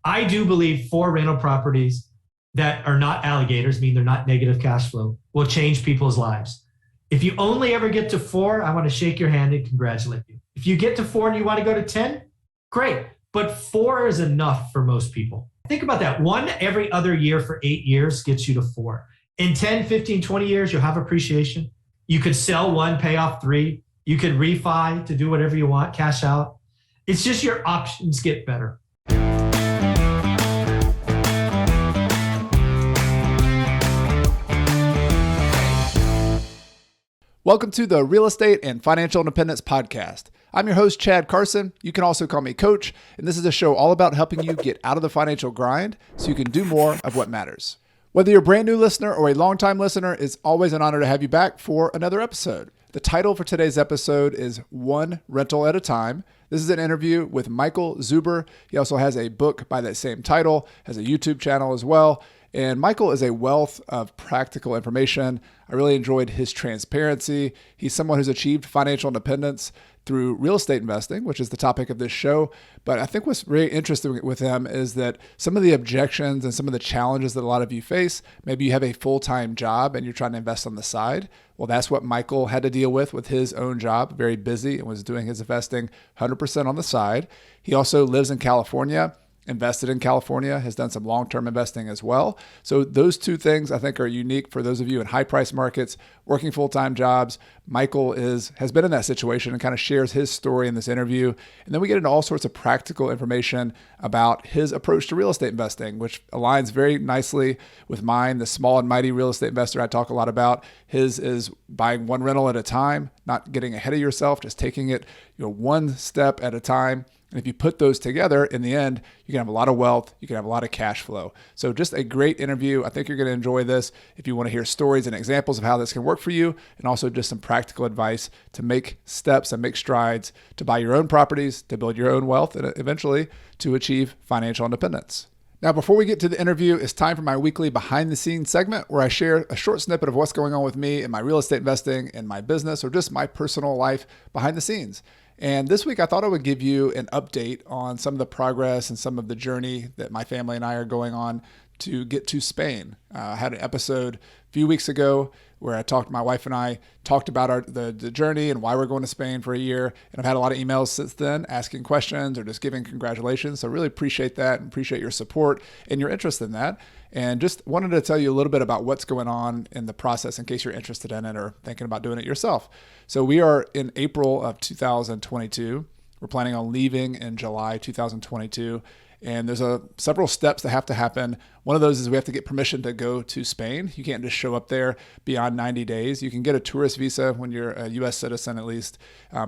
I do believe 4 rental properties that are not alligators, mean they're not negative cash flow, will change people's lives. If you only ever get to 4, I want to shake your hand and congratulate you. If you get to 4 and you want to go to 10, great. But 4 is enough for most people. Think about that. 1 every other year for 8 years gets you to 4. In 10, 15, 20 years, you'll have appreciation. You could sell 1, pay off 3. You could refi to do whatever you want, cash out. It's just your options get better. Welcome to the Real Estate and Financial Independence Podcast. I'm your host, Chad Carson. You can also call me Coach, and this is a show all about helping you get out of the financial grind so you can do more of what matters. Whether you're a brand new listener or a longtime listener, it's always an honor to have you back for another episode. The title for today's episode is One Rental at a Time. This is an interview with Michael Zuber. He also has a book by that same title, has a YouTube channel as well. And Michael is a wealth of practical information. I really enjoyed his transparency. He's someone who's achieved financial independence through real estate investing, which is the topic of this show. But I think what's very interesting with him is that some of the objections and some of the challenges that a lot of you face, maybe you have a full-time job and you're trying to invest on the side. Well, that's what Michael had to deal with his own job, very busy, and was doing his investing 100% on the side. He also lives in California, invested in California, has done some long-term investing as well. So those two things I think are unique for those of you in high-price markets, working full-time jobs. Michael has been in that situation and kind of shares his story in this interview. And then we get into all sorts of practical information about his approach to real estate investing, which aligns very nicely with mine, the small and mighty real estate investor I talk a lot about. His is buying 1 rental at a time, not getting ahead of yourself, just taking it one step at a time. And if you put those together, in the end, you can have a lot of wealth, you can have a lot of cash flow. So just a great interview. I think you're going to enjoy this if you want to hear stories and examples of how this can work for you, and also just some practical advice to make steps and make strides to buy your own properties, to build your own wealth, and eventually to achieve financial independence. Now, before we get to the interview, it's time for my weekly behind the scenes segment where I share a short snippet of what's going on with me in my real estate investing, in my business, or just my personal life behind the scenes. And this week, I thought I would give you an update on some of the progress and some of the journey that my family and I are going on to get to Spain. I had an episode a few weeks ago where my wife and I talked about the journey and why we're going to Spain for a year. And I've had a lot of emails since then asking questions or just giving congratulations. So I really appreciate that and appreciate your support and your interest in that. And just wanted to tell you a little bit about what's going on in the process in case you're interested in it or thinking about doing it yourself. So we are in April of 2022. We're planning on leaving in July 2022. And there's several steps that have to happen. One of those is we have to get permission to go to Spain. You can't just show up there beyond 90 days. You can get a tourist visa when you're a U.S. citizen, at least,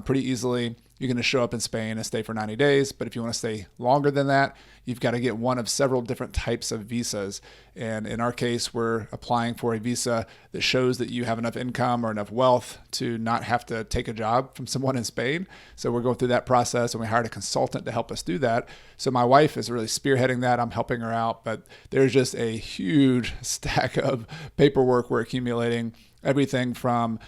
pretty easily. You're going to show up in Spain and stay for 90 days. But if you want to stay longer than that, you've got to get one of several different types of visas. And in our case, we're applying for a visa that shows that you have enough income or enough wealth to not have to take a job from someone in Spain. So we're going through that process, and we hired a consultant to help us do that. So my wife is really spearheading that. I'm helping her out, but there's just a huge stack of paperwork we're accumulating. Everything from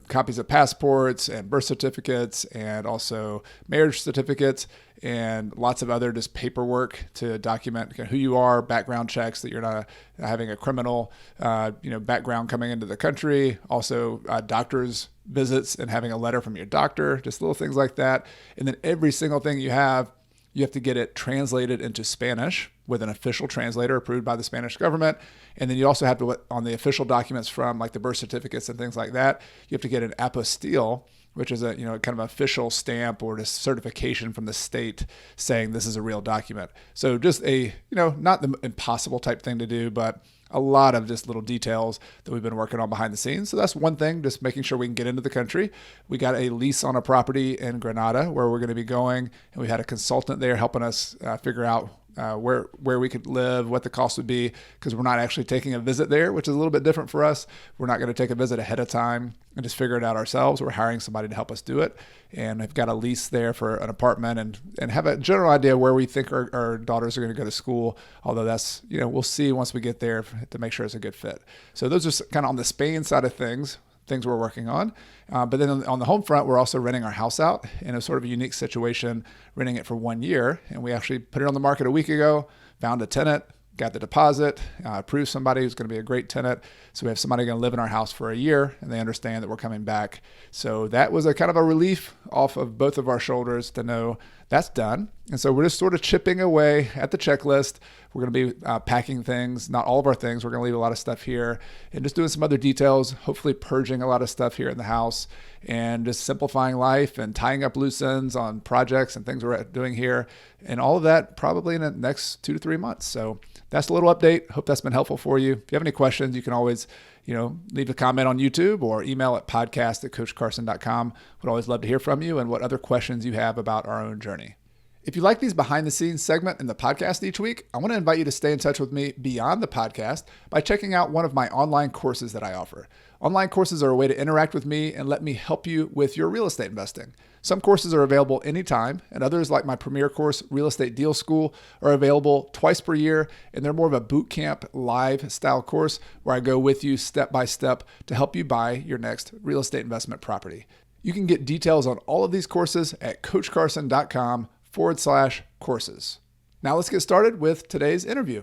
copies of passports and birth certificates, and also marriage certificates, and lots of other just paperwork to document who you are, background checks that you're not having a criminal background coming into the country. Also, doctor's visits and having a letter from your doctor, just little things like that. And then every single thing you have to get it translated into Spanish with an official translator approved by the Spanish government. And then you also have to, on the official documents from like the birth certificates and things like that, you have to get an apostille, which is a kind of official stamp or just certification from the state saying this is a real document. So just a, not the impossible type thing to do, but a lot of just little details that we've been working on behind the scenes. So that's one thing, just making sure we can get into the country. We got a lease on a property in Granada where we're going to be going, and we had a consultant there helping us figure out where we could live, what the cost would be, because we're not actually taking a visit there, which is a little bit different for us. We're not going to take a visit ahead of time and just figure it out ourselves. We're hiring somebody to help us do it. And I've got a lease there for an apartment and have a general idea where we think our daughters are going to go to school. Although that's, we'll see once we get there to make sure it's a good fit. So those are kind of on the Spain side of things. things we're working on. But then on the home front, we're also renting our house out in a sort of a unique situation, renting it for 1 year. And we actually put it on the market a week ago, found a tenant, got the deposit, approved somebody who's going to be a great tenant. So we have somebody going to live in our house for a year, and they understand that we're coming back. So that was a kind of a relief off of both of our shoulders to know that's done. And so we're just sort of chipping away at the checklist. We're going to be packing things, not all of our things. We're going to leave a lot of stuff here and just doing some other details, hopefully purging a lot of stuff here in the house and just simplifying life and tying up loose ends on projects and things we're doing here. And all of that probably in the next 2 to 3 months. So that's a little update. Hope that's been helpful for you. If you have any questions, you can always, leave a comment on YouTube or email at podcast@coachcarson.com. Would always love to hear from you and what other questions you have about our own journey. If you like these behind the scenes segment in the podcast each week, I want to invite you to stay in touch with me beyond the podcast by checking out one of my online courses that I offer. Online courses are a way to interact with me and let me help you with your real estate investing. Some courses are available anytime, and others, like my premier course, Real Estate Deal School, are available twice per year, and they're more of a boot camp live style course where I go with you step by step to help you buy your next real estate investment property. You can get details on all of these courses at coachcarson.com/courses. Now let's get started with today's interview.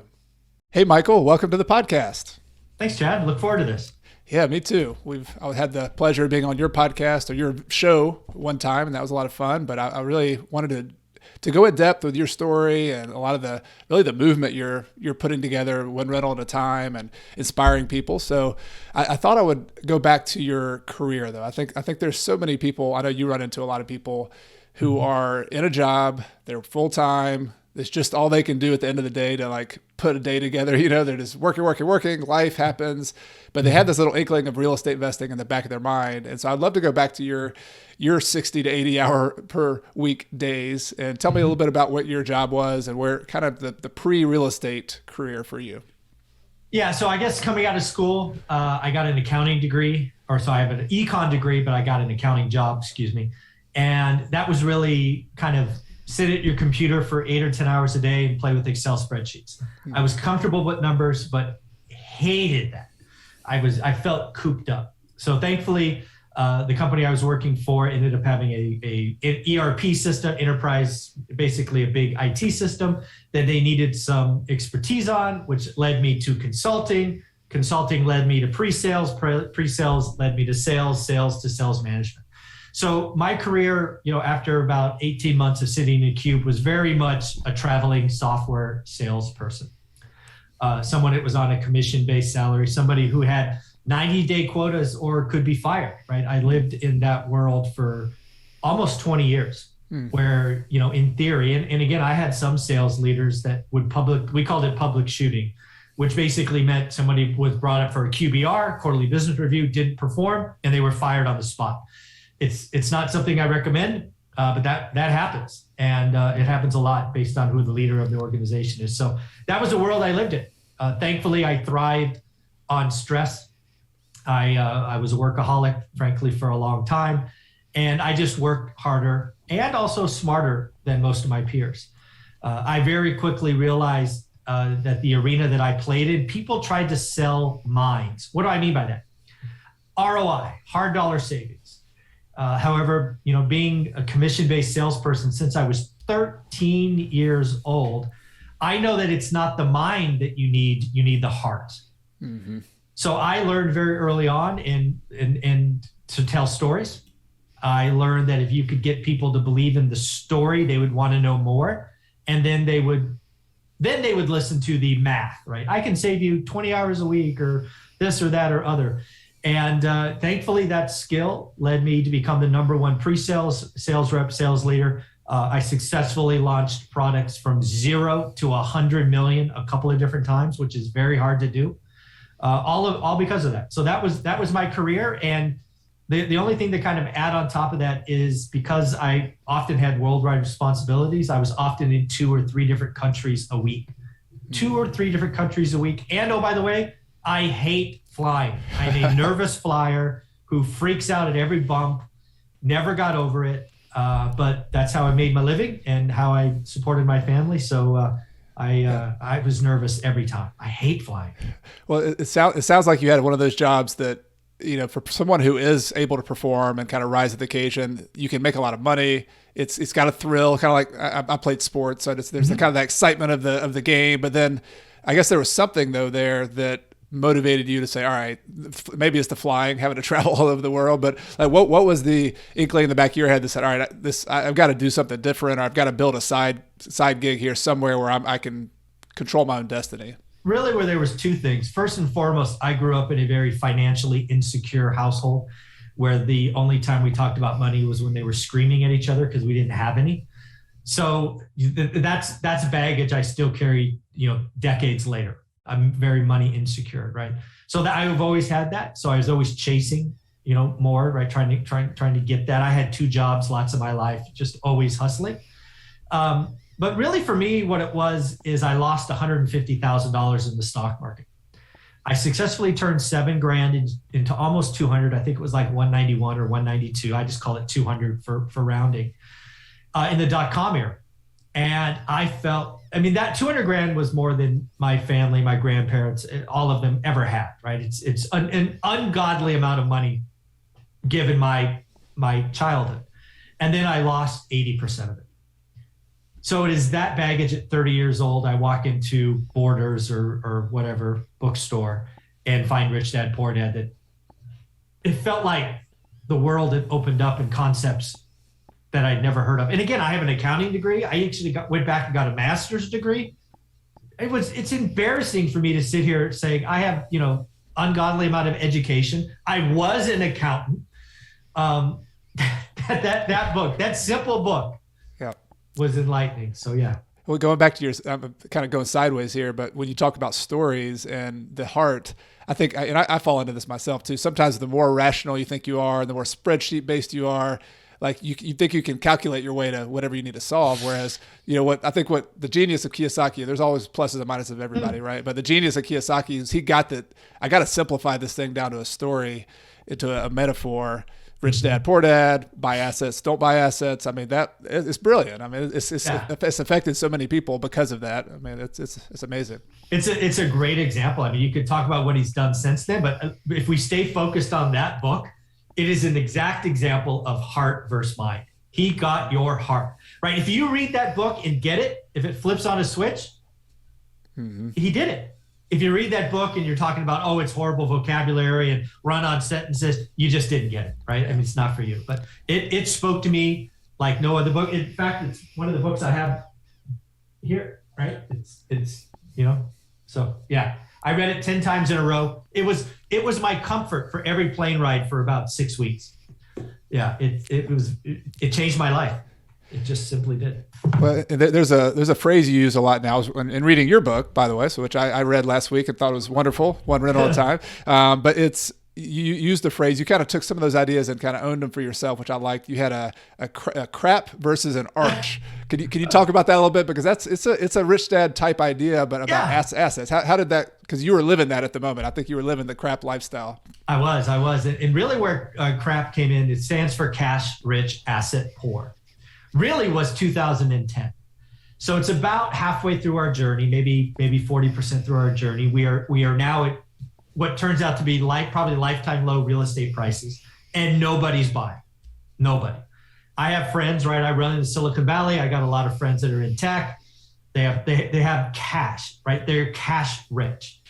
Hey, Michael, welcome to the podcast. Thanks, Chad. Look forward to this. Yeah, me too. I had the pleasure of being on your podcast or your show one time, and that was a lot of fun. But I really wanted to go in depth with your story and a lot of the movement you're putting together one rental at a time and inspiring people. So I thought I would go back to your career, though. I think there's so many people. I know you run into a lot of people who are in a job, they're full time. It's just all they can do at the end of the day to like put a day together. They're just working. Life happens, but they have this little inkling of real estate investing in the back of their mind. And so I'd love to go back to your 60 to 80 hour per week days and tell me a little bit about what your job was and where kind of the pre-real estate career for you. Yeah. So I guess coming out of school, I got an accounting degree, I have an econ degree, but I got an accounting job, And that was really kind of sit at your computer for 8 or 10 hours a day and play with Excel spreadsheets. I was comfortable with numbers, but hated that. I felt cooped up. So thankfully, the company I was working for ended up having a ERP system, enterprise, basically a big IT system that they needed some expertise on, which led me to consulting. Consulting led me to pre-sales. Pre-sales led me to sales to sales management. So my career, after about 18 months of sitting in a cube was very much a traveling software salesperson. Someone that was on a commission-based salary, somebody who had 90-day quotas or could be fired, right? I lived in that world for almost 20 years where, in theory, and again, I had some sales leaders that we called it public shooting, which basically meant somebody was brought up for a QBR, quarterly business review, didn't perform, and they were fired on the spot. It's not something I recommend, but that happens. And it happens a lot based on who the leader of the organization is. So that was the world I lived in. Thankfully, I thrived on stress. I was a workaholic, frankly, for a long time. And I just worked harder and also smarter than most of my peers. I very quickly realized that the arena that I played in, people tried to sell minds. What do I mean by that? ROI, hard dollar savings. However, being a commission-based salesperson since I was 13 years old, I know that it's not the mind that you need the heart. Mm-hmm. So I learned very early on and to tell stories. I learned that if you could get people to believe in the story, they would want to know more. And then they would listen to the math, right? I can save you 20 hours a week or this or that or other. And thankfully, that skill led me to become the number one pre-sales, sales rep, sales leader. I successfully launched products from 0 to 100 million a couple of different times, which is very hard to do. All because of that. So that was my career. And the only thing to kind of add on top of that is because I often had worldwide responsibilities, I was often in 2 or 3 different countries a week. 2 or 3 different countries a week. And oh, by the way, I hate flying. I'm a nervous flyer who freaks out at every bump, never got over it. But that's how I made my living and how I supported my family. So I was nervous every time. I hate flying. Well, it sounds like you had one of those jobs that for someone who is able to perform and kind of rise to the occasion, you can make a lot of money. It's got a thrill, kind of like I played sports, so there's the kind of the excitement of the game. But then I guess there was something though there that motivated you to say, all right, maybe it's the flying, having to travel all over the world. But like, what was the inkling in the back of your head that said, all right, I've got to do something different, or I've got to build a side gig here somewhere where I can control my own destiny? Really, where there was two things. First and foremost, I grew up in a very financially insecure household where the only time we talked about money was when they were screaming at each other because we didn't have any. So that's baggage I still carry, decades later. I'm very money insecure, right? So that I've always had that. So I was always chasing, more, right? Trying to get that. I had 2 jobs, lots of my life, just always hustling. But really for me, what it was is I lost $150,000 in the stock market. I successfully turned $7,000 into almost 200. I think it was like 191 or 192. I just call it 200 for rounding in the .com era. And I felt, that 200 grand was more than my family, my grandparents, all of them ever had, right? It's an ungodly amount of money given my childhood. And then I lost 80% of it. So it is that baggage at 30 years old. I walk into Borders or whatever bookstore and find Rich Dad, Poor Dad, that it felt like the world had opened up in concepts that I'd never heard of. And again, I have an accounting degree. I actually went back and got a master's degree. It's embarrassing for me to sit here saying I have, ungodly amount of education. I was an accountant. That book, that simple book, was enlightening. So yeah. Well, going back to I'm kind of going sideways here, but when you talk about stories and the heart, I think, and I fall into this myself too. Sometimes the more rational you think you are, the more spreadsheet based you are, like you think you can calculate your way to whatever you need to solve. Whereas, what the genius of Kiyosaki, there's always pluses and minuses of everybody, right? But the genius of Kiyosaki is I got to simplify this thing down to a story, into a metaphor. Rich Dad, Poor Dad, buy assets, don't buy assets. That it's brilliant. It's affected so many people because of that. It's amazing. It's a great example. You could talk about what he's done since then, but if we stay focused on that book, it is an exact example of heart versus mind. He got your heart, right? If you read that book and get it, if it flips on a switch, he did it. If you read that book and you're talking about, it's horrible vocabulary and run-on sentences, you just didn't get it, right? It's not for you. But it spoke to me like no other book. In fact, it's one of the books I have here, right? It's so yeah. I read it 10 times in a row. It was my comfort for every plane ride for about 6 weeks. Yeah, it changed my life. It just simply did. Well, there's a phrase you use a lot now in reading your book, by the way, which I read last week and thought it was wonderful, one read all the time. But you used the phrase, you kind of took some of those ideas and kind of owned them for yourself, which I liked. You had a crap versus an arch. Can you talk about that a little bit? Because it's a Rich Dad type idea, but about assets. How did that, because you were living that at the moment. I think you were living the crap lifestyle. I was. And really where crap came in, it stands for cash rich, asset poor. Really was 2010. So it's about halfway through our journey, maybe 40% through our journey. We are now at what turns out to be probably lifetime low real estate prices, and nobody's buying. Nobody. I have friends, right? I run in Silicon Valley. I got a lot of friends that are in tech. They have cash, right? They're cash rich.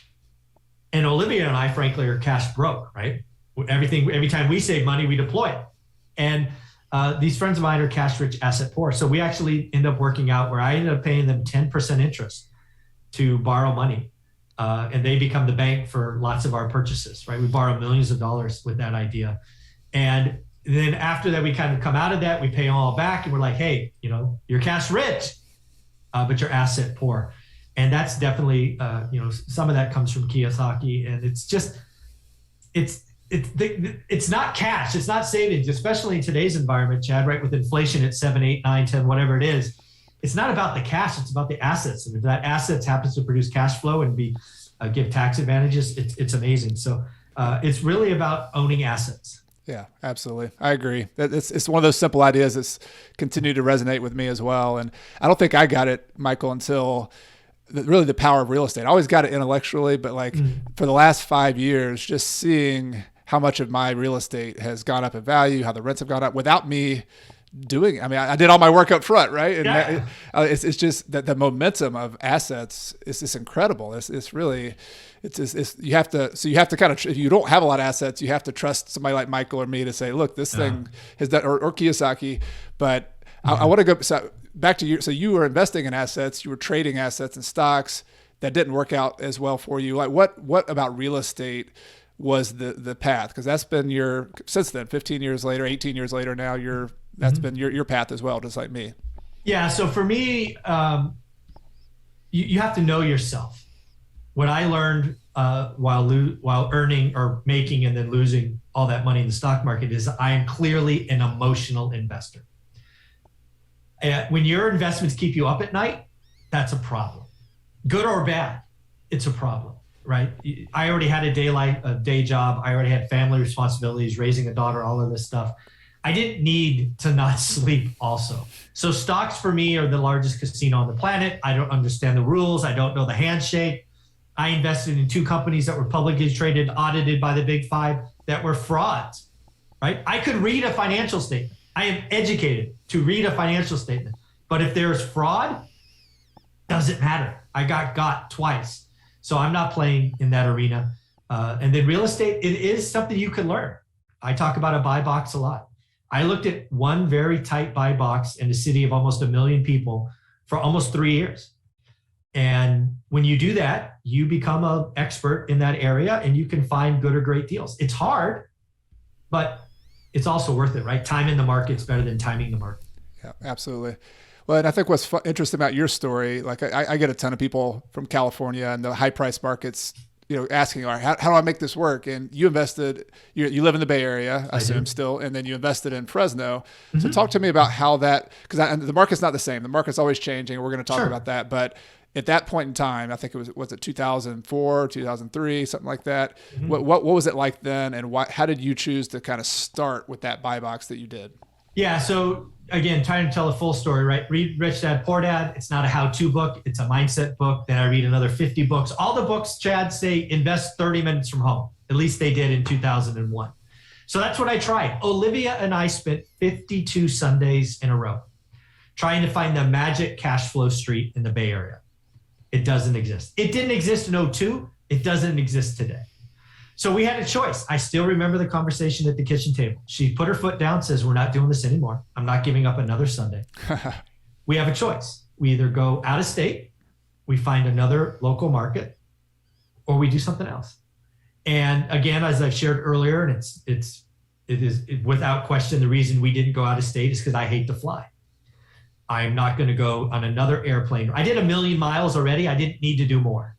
And Olivia and I, frankly, are cash broke, right? Every time we save money, we deploy it. And these friends of mine are cash rich, asset poor. So we actually end up working out where I ended up paying them 10% interest to borrow money. And they become the bank for lots of our purchases, right? We borrow millions of dollars with that idea. And then after that, we kind of come out of that, we pay them all back, and we're like, hey, you're cash rich, but you're asset poor. And that's definitely, some of that comes from Kiyosaki. And it's not cash. It's not savings, especially in today's environment, Chad, right? With inflation at 7, 8, 9, 10, whatever it is. It's not about the cash. It's about the assets. And if that assets happens to produce cash flow and give tax advantages, it's amazing. So it's really about owning assets. Yeah, absolutely. I agree. It's one of those simple ideas that's continued to resonate with me as well. And I don't think I got it, Michael, until really the power of real estate. I always got it intellectually, but for the last 5 years, just seeing how much of my real estate has gone up in value, how the rents have gone up without me doing it. I mean, I did all my work up front, right? And it's just that the momentum of assets is just incredible. It's really, you have to kind of, if you don't have a lot of assets, you have to trust somebody like Michael or me to say, look, this thing has done, or Kiyosaki. But I want to go back to you. So you were investing in assets, you were trading assets and stocks that didn't work out as well for you. Like what about real estate was the path? Because that's been since then, 15 years later, 18 years later now, that's been your path as well, just like me. Yeah. So for me, you have to know yourself. What I learned while earning or making and then losing all that money in the stock market is I am clearly an emotional investor. When your investments keep you up at night, that's a problem. Good or bad, it's a problem, right? I already had a day job. I already had family responsibilities, raising a daughter, all of this stuff. I didn't need to not sleep also. So stocks for me are the largest casino on the planet. I don't understand the rules. I don't know the handshake. I invested in 2 companies that were publicly traded, audited by the Big Five, that were frauds, right? I could read a financial statement. I am educated to read a financial statement. But if there's fraud, doesn't matter. I got twice. So I'm not playing in that arena. And then real estate, it is something you can learn. I talk about a buy box a lot. I looked at one very tight buy box in a city of almost 1 million people for almost 3 years. And when you do that, you become an expert in that area and you can find good or great deals. It's hard, but it's also worth it, right? Time in the market's better than timing the market. Yeah, absolutely. Well, and I think what's interesting about your story, like I get a ton of people from California and the high price markets, asking, all right, how do I make this work? And you invested, you live in the Bay Area, I assume still, and then you invested in Fresno. Mm-hmm. So talk to me about how that, because the market's not the same. The market's always changing. We're going to talk about that. But at that point in time, I think was it 2004, 2003, something like that? Mm-hmm. What was it like then? And how did you choose to kind of start with that buy box that you did? Yeah. So again, trying to tell a full story, right? Read Rich Dad, Poor Dad. It's not a how-to book. It's a mindset book. Then I read another 50 books. All the books, Chad, say invest 30 minutes from home. At least they did in 2001. So that's what I tried. Olivia and I spent 52 Sundays in a row trying to find the magic cash flow street in the Bay Area. It doesn't exist. It didn't exist in 2002. It doesn't exist today. So we had a choice. I still remember the conversation at the kitchen table. She put her foot down, says, we're not doing this anymore. I'm not giving up another Sunday. We have a choice. We either go out of state, we find another local market, or we do something else. And again, as I shared earlier, and it is without question, the reason we didn't go out of state is because I hate to fly. I'm not going to go on another airplane. I did 1 million miles already. I didn't need to do more.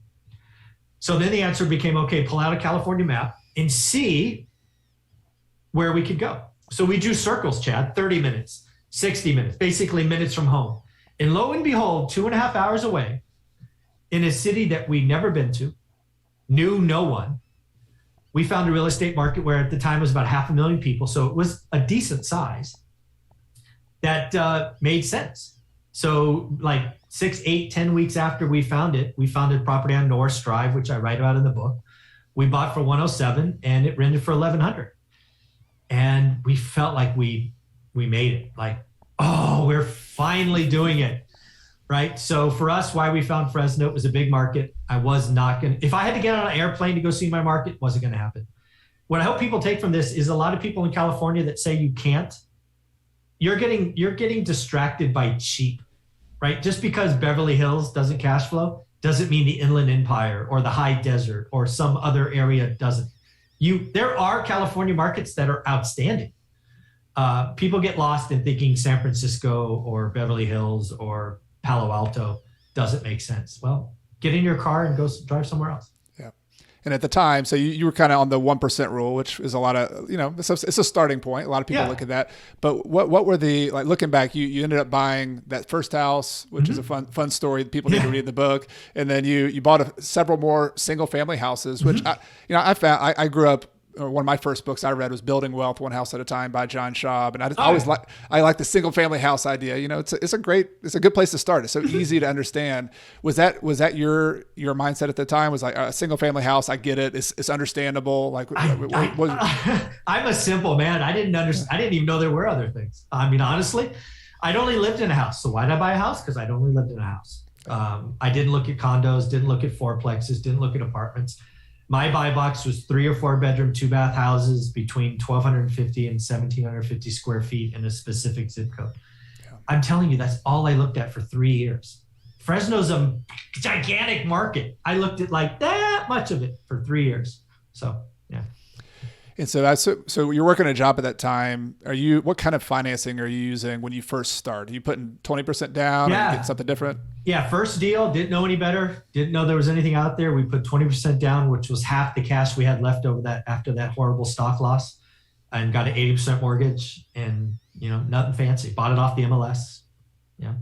So then the answer became, okay, pull out a California map and see where we could go. So we drew circles, Chad, 30 minutes, 60 minutes, basically minutes from home. And lo and behold, 2.5 hours away in a city that we'd never been to, knew no one, we found a real estate market where at the time was about 500,000 people. So it was a decent size that made sense. So like 6, 8, 10 weeks after we found it, we found a property on Norris Drive, which I write about in the book. We bought for 107 and it rented for 1,100. And we felt like we made it. Like, oh, we're finally doing it, right? So for us, why we found Fresno, it was a big market. I was not going to, if I had to get on an airplane to go see my market, it wasn't going to happen. What I hope people take from this is a lot of people in California that say you can't, you're getting distracted by cheap, right? Just because Beverly Hills doesn't cash flow doesn't mean the Inland Empire or the high desert or some other area doesn't. There are California markets that are outstanding. People get lost in thinking San Francisco or Beverly Hills or Palo Alto doesn't make sense. Well, get in your car and go drive somewhere else. Yeah. And at the time, so you were kind of on the 1% rule, which is a lot of, it's a starting point. A lot of people look at that. But what were like looking back, you ended up buying that first house, which is a fun story that people need to read in the book. And then you bought several more single family houses, which I found, I grew up one of my first books I read was Building Wealth One House at a Time by John Schaub. And I like the single family house idea. It's a good place to start. It's so easy to understand. Was that your mindset at the time? Was like a single family house? I get it. It's understandable. Like I'm a simple man. I didn't understand. I didn't even know there were other things. I mean, honestly, I'd only lived in a house. So why did I buy a house? Because I'd only lived in a house. I didn't look at condos, didn't look at fourplexes, didn't look at apartments. My buy box was 3 or 4 bedroom, 2 bath houses between 1,250 and 1,750 square feet in a specific zip code. Yeah. I'm telling you, that's all I looked at for 3 years. Fresno's a gigantic market. I looked at like that much of it for 3 years. So, yeah. And so you're working a job at that time. What kind of financing are you using when you first start? Are you putting 20% down or getting something different? Yeah. First deal, didn't know any better. Didn't know there was anything out there. We put 20% down, which was half the cash we had left over after that horrible stock loss, and got an 80% mortgage and, nothing fancy. Bought it off the MLS. Yeah.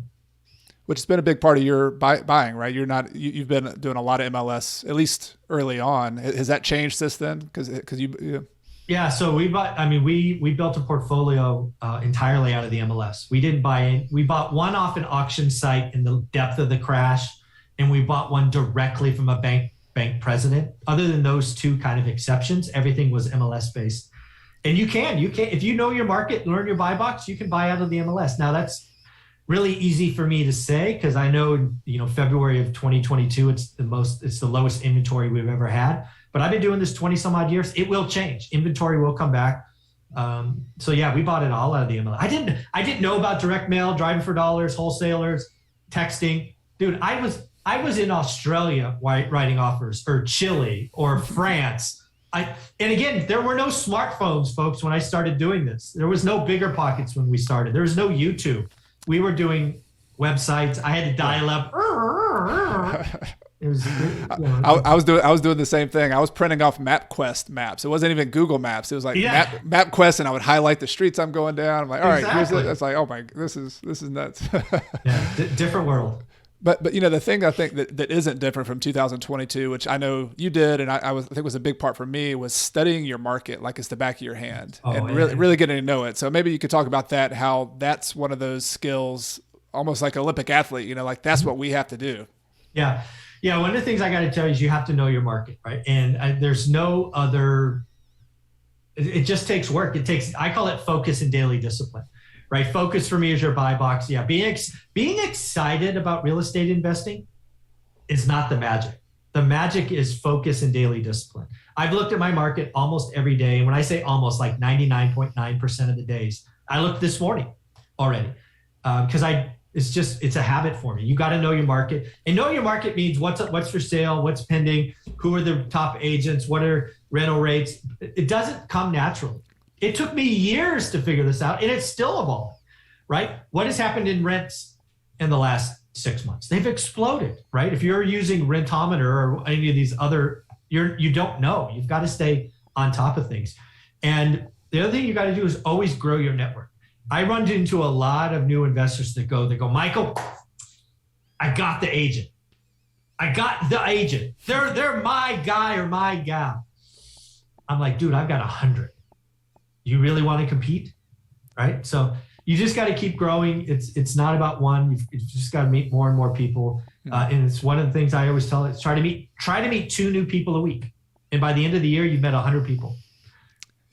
Which has been a big part of your buying, right? You've been doing a lot of MLS, at least early on. Has that changed since then? Because you. Yeah, so we built a portfolio entirely out of the MLS. We bought one off an auction site in the depth of the crash, and we bought one directly from a bank president. Other than those two kind of exceptions, everything was MLS based. And you can, if you know your market, learn your buy box, you can buy out of the MLS. Now that's really easy for me to say because I know, February of 2022, it's the lowest inventory we've ever had. But I've been doing this 20 some odd years. It will change. Inventory will come back. So yeah, we bought it all out of the MLS. I didn't know about direct mail, driving for dollars, wholesalers, texting. Dude, I was in Australia writing offers, or Chile, or France. And again, there were no smartphones, folks, when I started doing this. There was no Bigger Pockets when we started. There was no YouTube. We were doing websites. I had to dial up. It was, I was doing the same thing. I was printing off MapQuest maps. It wasn't even Google Maps. It was like MapQuest, and I would highlight the streets I'm going down. I'm like, all right, here's it. It's like, oh my, this is nuts. Yeah, different world. But the thing I think that isn't different from 2022, which I know you did, and I think was a big part for me, was studying your market like it's the back of your hand really getting to know it. So maybe you could talk about that, how that's one of those skills, almost like an Olympic athlete. Like that's what we have to do. Yeah. Yeah, one of the things I got to tell you is you have to know your market, right? And there's no other, it just takes work. I call it focus and daily discipline, right? Focus for me is your buy box. Yeah, being excited about real estate investing is not the magic. The magic is focus and daily discipline. I've looked at my market almost every day. And when I say almost, like 99.9% of the days, I looked this morning already because it's a habit for me. You got to know your market, and know your market means what's for sale, what's pending, who are the top agents, what are rental rates. It doesn't come naturally. It took me years to figure this out, and it's still evolving, right? What has happened in rents in the last 6 months? They've exploded, right? If you're using Rentometer or any of these other, you don't know. You've got to stay on top of things. And the other thing you got to do is always grow your network. I run into a lot of new investors that go, Michael, I got the agent. They're my guy or my gal. I'm like, dude, I've got 100. You really want to compete? Right? So you just got to keep growing. It's not about one. You've just got to meet more and more people. And it's one of the things I always tell is try to meet 2 new people a week. And by the end of the year, you've met 100 people.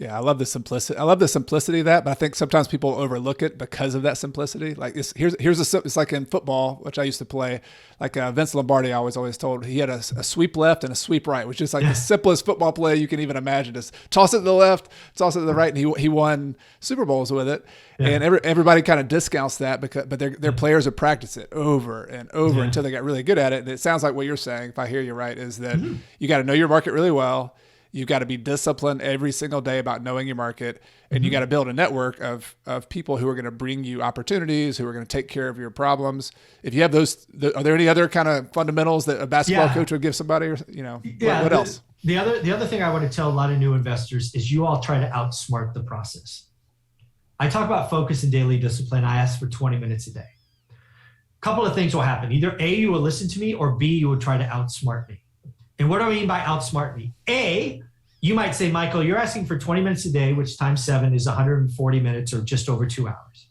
Yeah, I love the simplicity. I love the simplicity of that, but I think sometimes people overlook it because of that simplicity. Like it's like in football, which I used to play. Like Vince Lombardi, I was always told he had a sweep left and a sweep right, which is like the simplest football play you can even imagine. Just toss it to the left, toss it to the right, and he won Super Bowls with it. Yeah. And everybody kind of discounts that but their players have practiced it over and over until they got really good at it. And it sounds like what you're saying, if I hear you right, is that you got to know your market really well. You've got to be disciplined every single day about knowing your market, and you got to build a network of people who are going to bring you opportunities, who are going to take care of your problems. If you have those, are there any other kind of fundamentals that a basketball coach would give somebody, or what else? The other thing I want to tell a lot of new investors is you all try to outsmart the process. I talk about focus and daily discipline. I ask for 20 minutes a day. A couple of things will happen. Either A, you will listen to me, or B, you will try to outsmart me. And what do I mean by outsmart me? A, You might say, Michael, you're asking for 20 minutes a day, which times 7 is 140 minutes or just over 2 hours.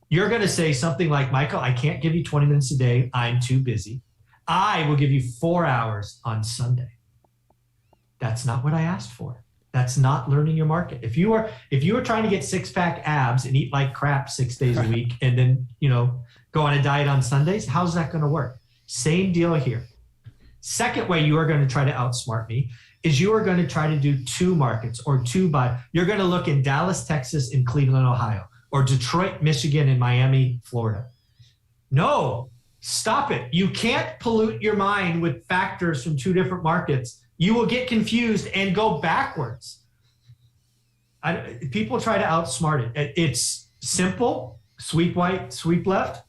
You're going to say something like, Michael, I can't give you 20 minutes a day. I'm too busy. I will give you 4 hours on Sunday. That's not what I asked for. That's not learning your market. If you were trying to get 6-pack abs and eat like crap 6 days a week and then, go on a diet on Sundays, how's that going to work? Same deal here. Second way you are going to try to outsmart me is you are going to try to do 2 markets or 2 buy. You're going to look in Dallas, Texas, and Cleveland, Ohio, or Detroit, Michigan, and Miami, Florida. No, stop it. You can't pollute your mind with factors from 2 different markets. You will get confused and go backwards. People try to outsmart it. It's simple, sweep right, sweep left,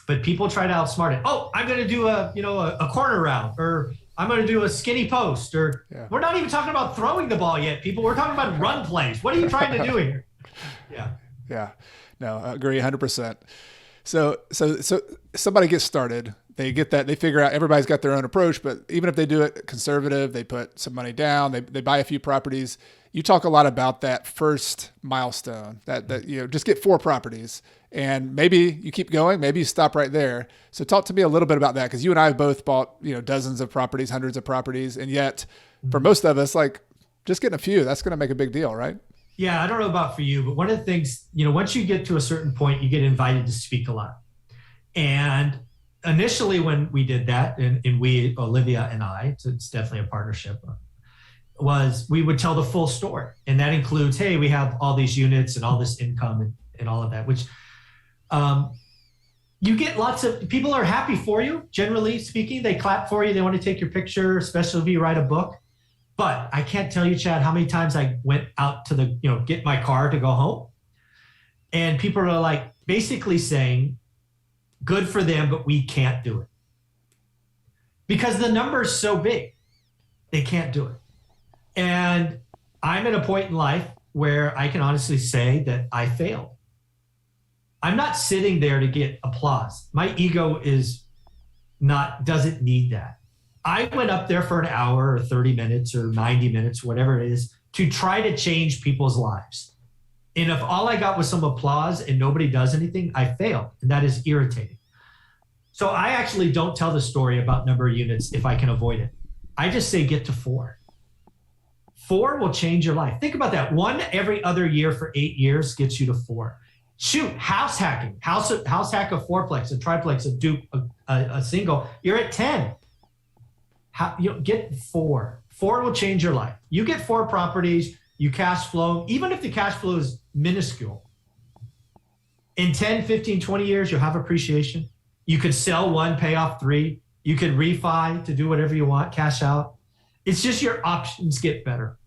but people try to outsmart it. Oh, I'm going to do a corner route, or I'm going to do a skinny post, or We're not even talking about throwing the ball yet, people. We're talking about run plays. What are you trying to do here? Yeah. No, I agree 100%. So somebody gets started. They get that. They figure out everybody's got their own approach, but even if they do it conservative, they put some money down, they buy a few properties. You talk a lot about that first milestone, that just get 4 properties, and maybe you keep going, maybe you stop right there. So talk to me a little bit about that, because you and I have both bought dozens of properties, hundreds of properties, and yet for most of us, like just getting a few, that's going to make a big deal, right? Yeah, I don't know about for you, but one of the things, once you get to a certain point, you get invited to speak a lot. And initially when we did that, and we, Olivia and I, so it's definitely a partnership, was we would tell the full story. And that includes, hey, we have all these units and all this income and all of that, which you get lots of people are happy for you. Generally speaking, they clap for you. They want to take your picture, especially if you write a book. But I can't tell you, Chad, how many times I went out to get my car to go home. And people are like basically saying, good for them, but we can't do it. Because the number is so big, they can't do it. And I'm at a point in life where I can honestly say that I failed. I'm not sitting there to get applause. My ego doesn't need that. I went up there for an hour or 30 minutes or 90 minutes, whatever it is, to try to change people's lives. And if all I got was some applause and nobody does anything, I failed. And that is irritating. So I actually don't tell the story about number of units if I can avoid it. I just say get to 4. 4 will change your life. Think about that. 1 every other year for 8 years gets you to 4. Shoot, house hacking, house hack a 4-plex, a triplex, a dupe, a single. You're at 10. Get 4. 4 will change your life. You get 4 properties, you cash flow, even if the cash flow is minuscule. In 10, 15, 20 years, you'll have appreciation. You could sell 1, pay off 3. You could refi to do whatever you want, cash out. It's just your options get better.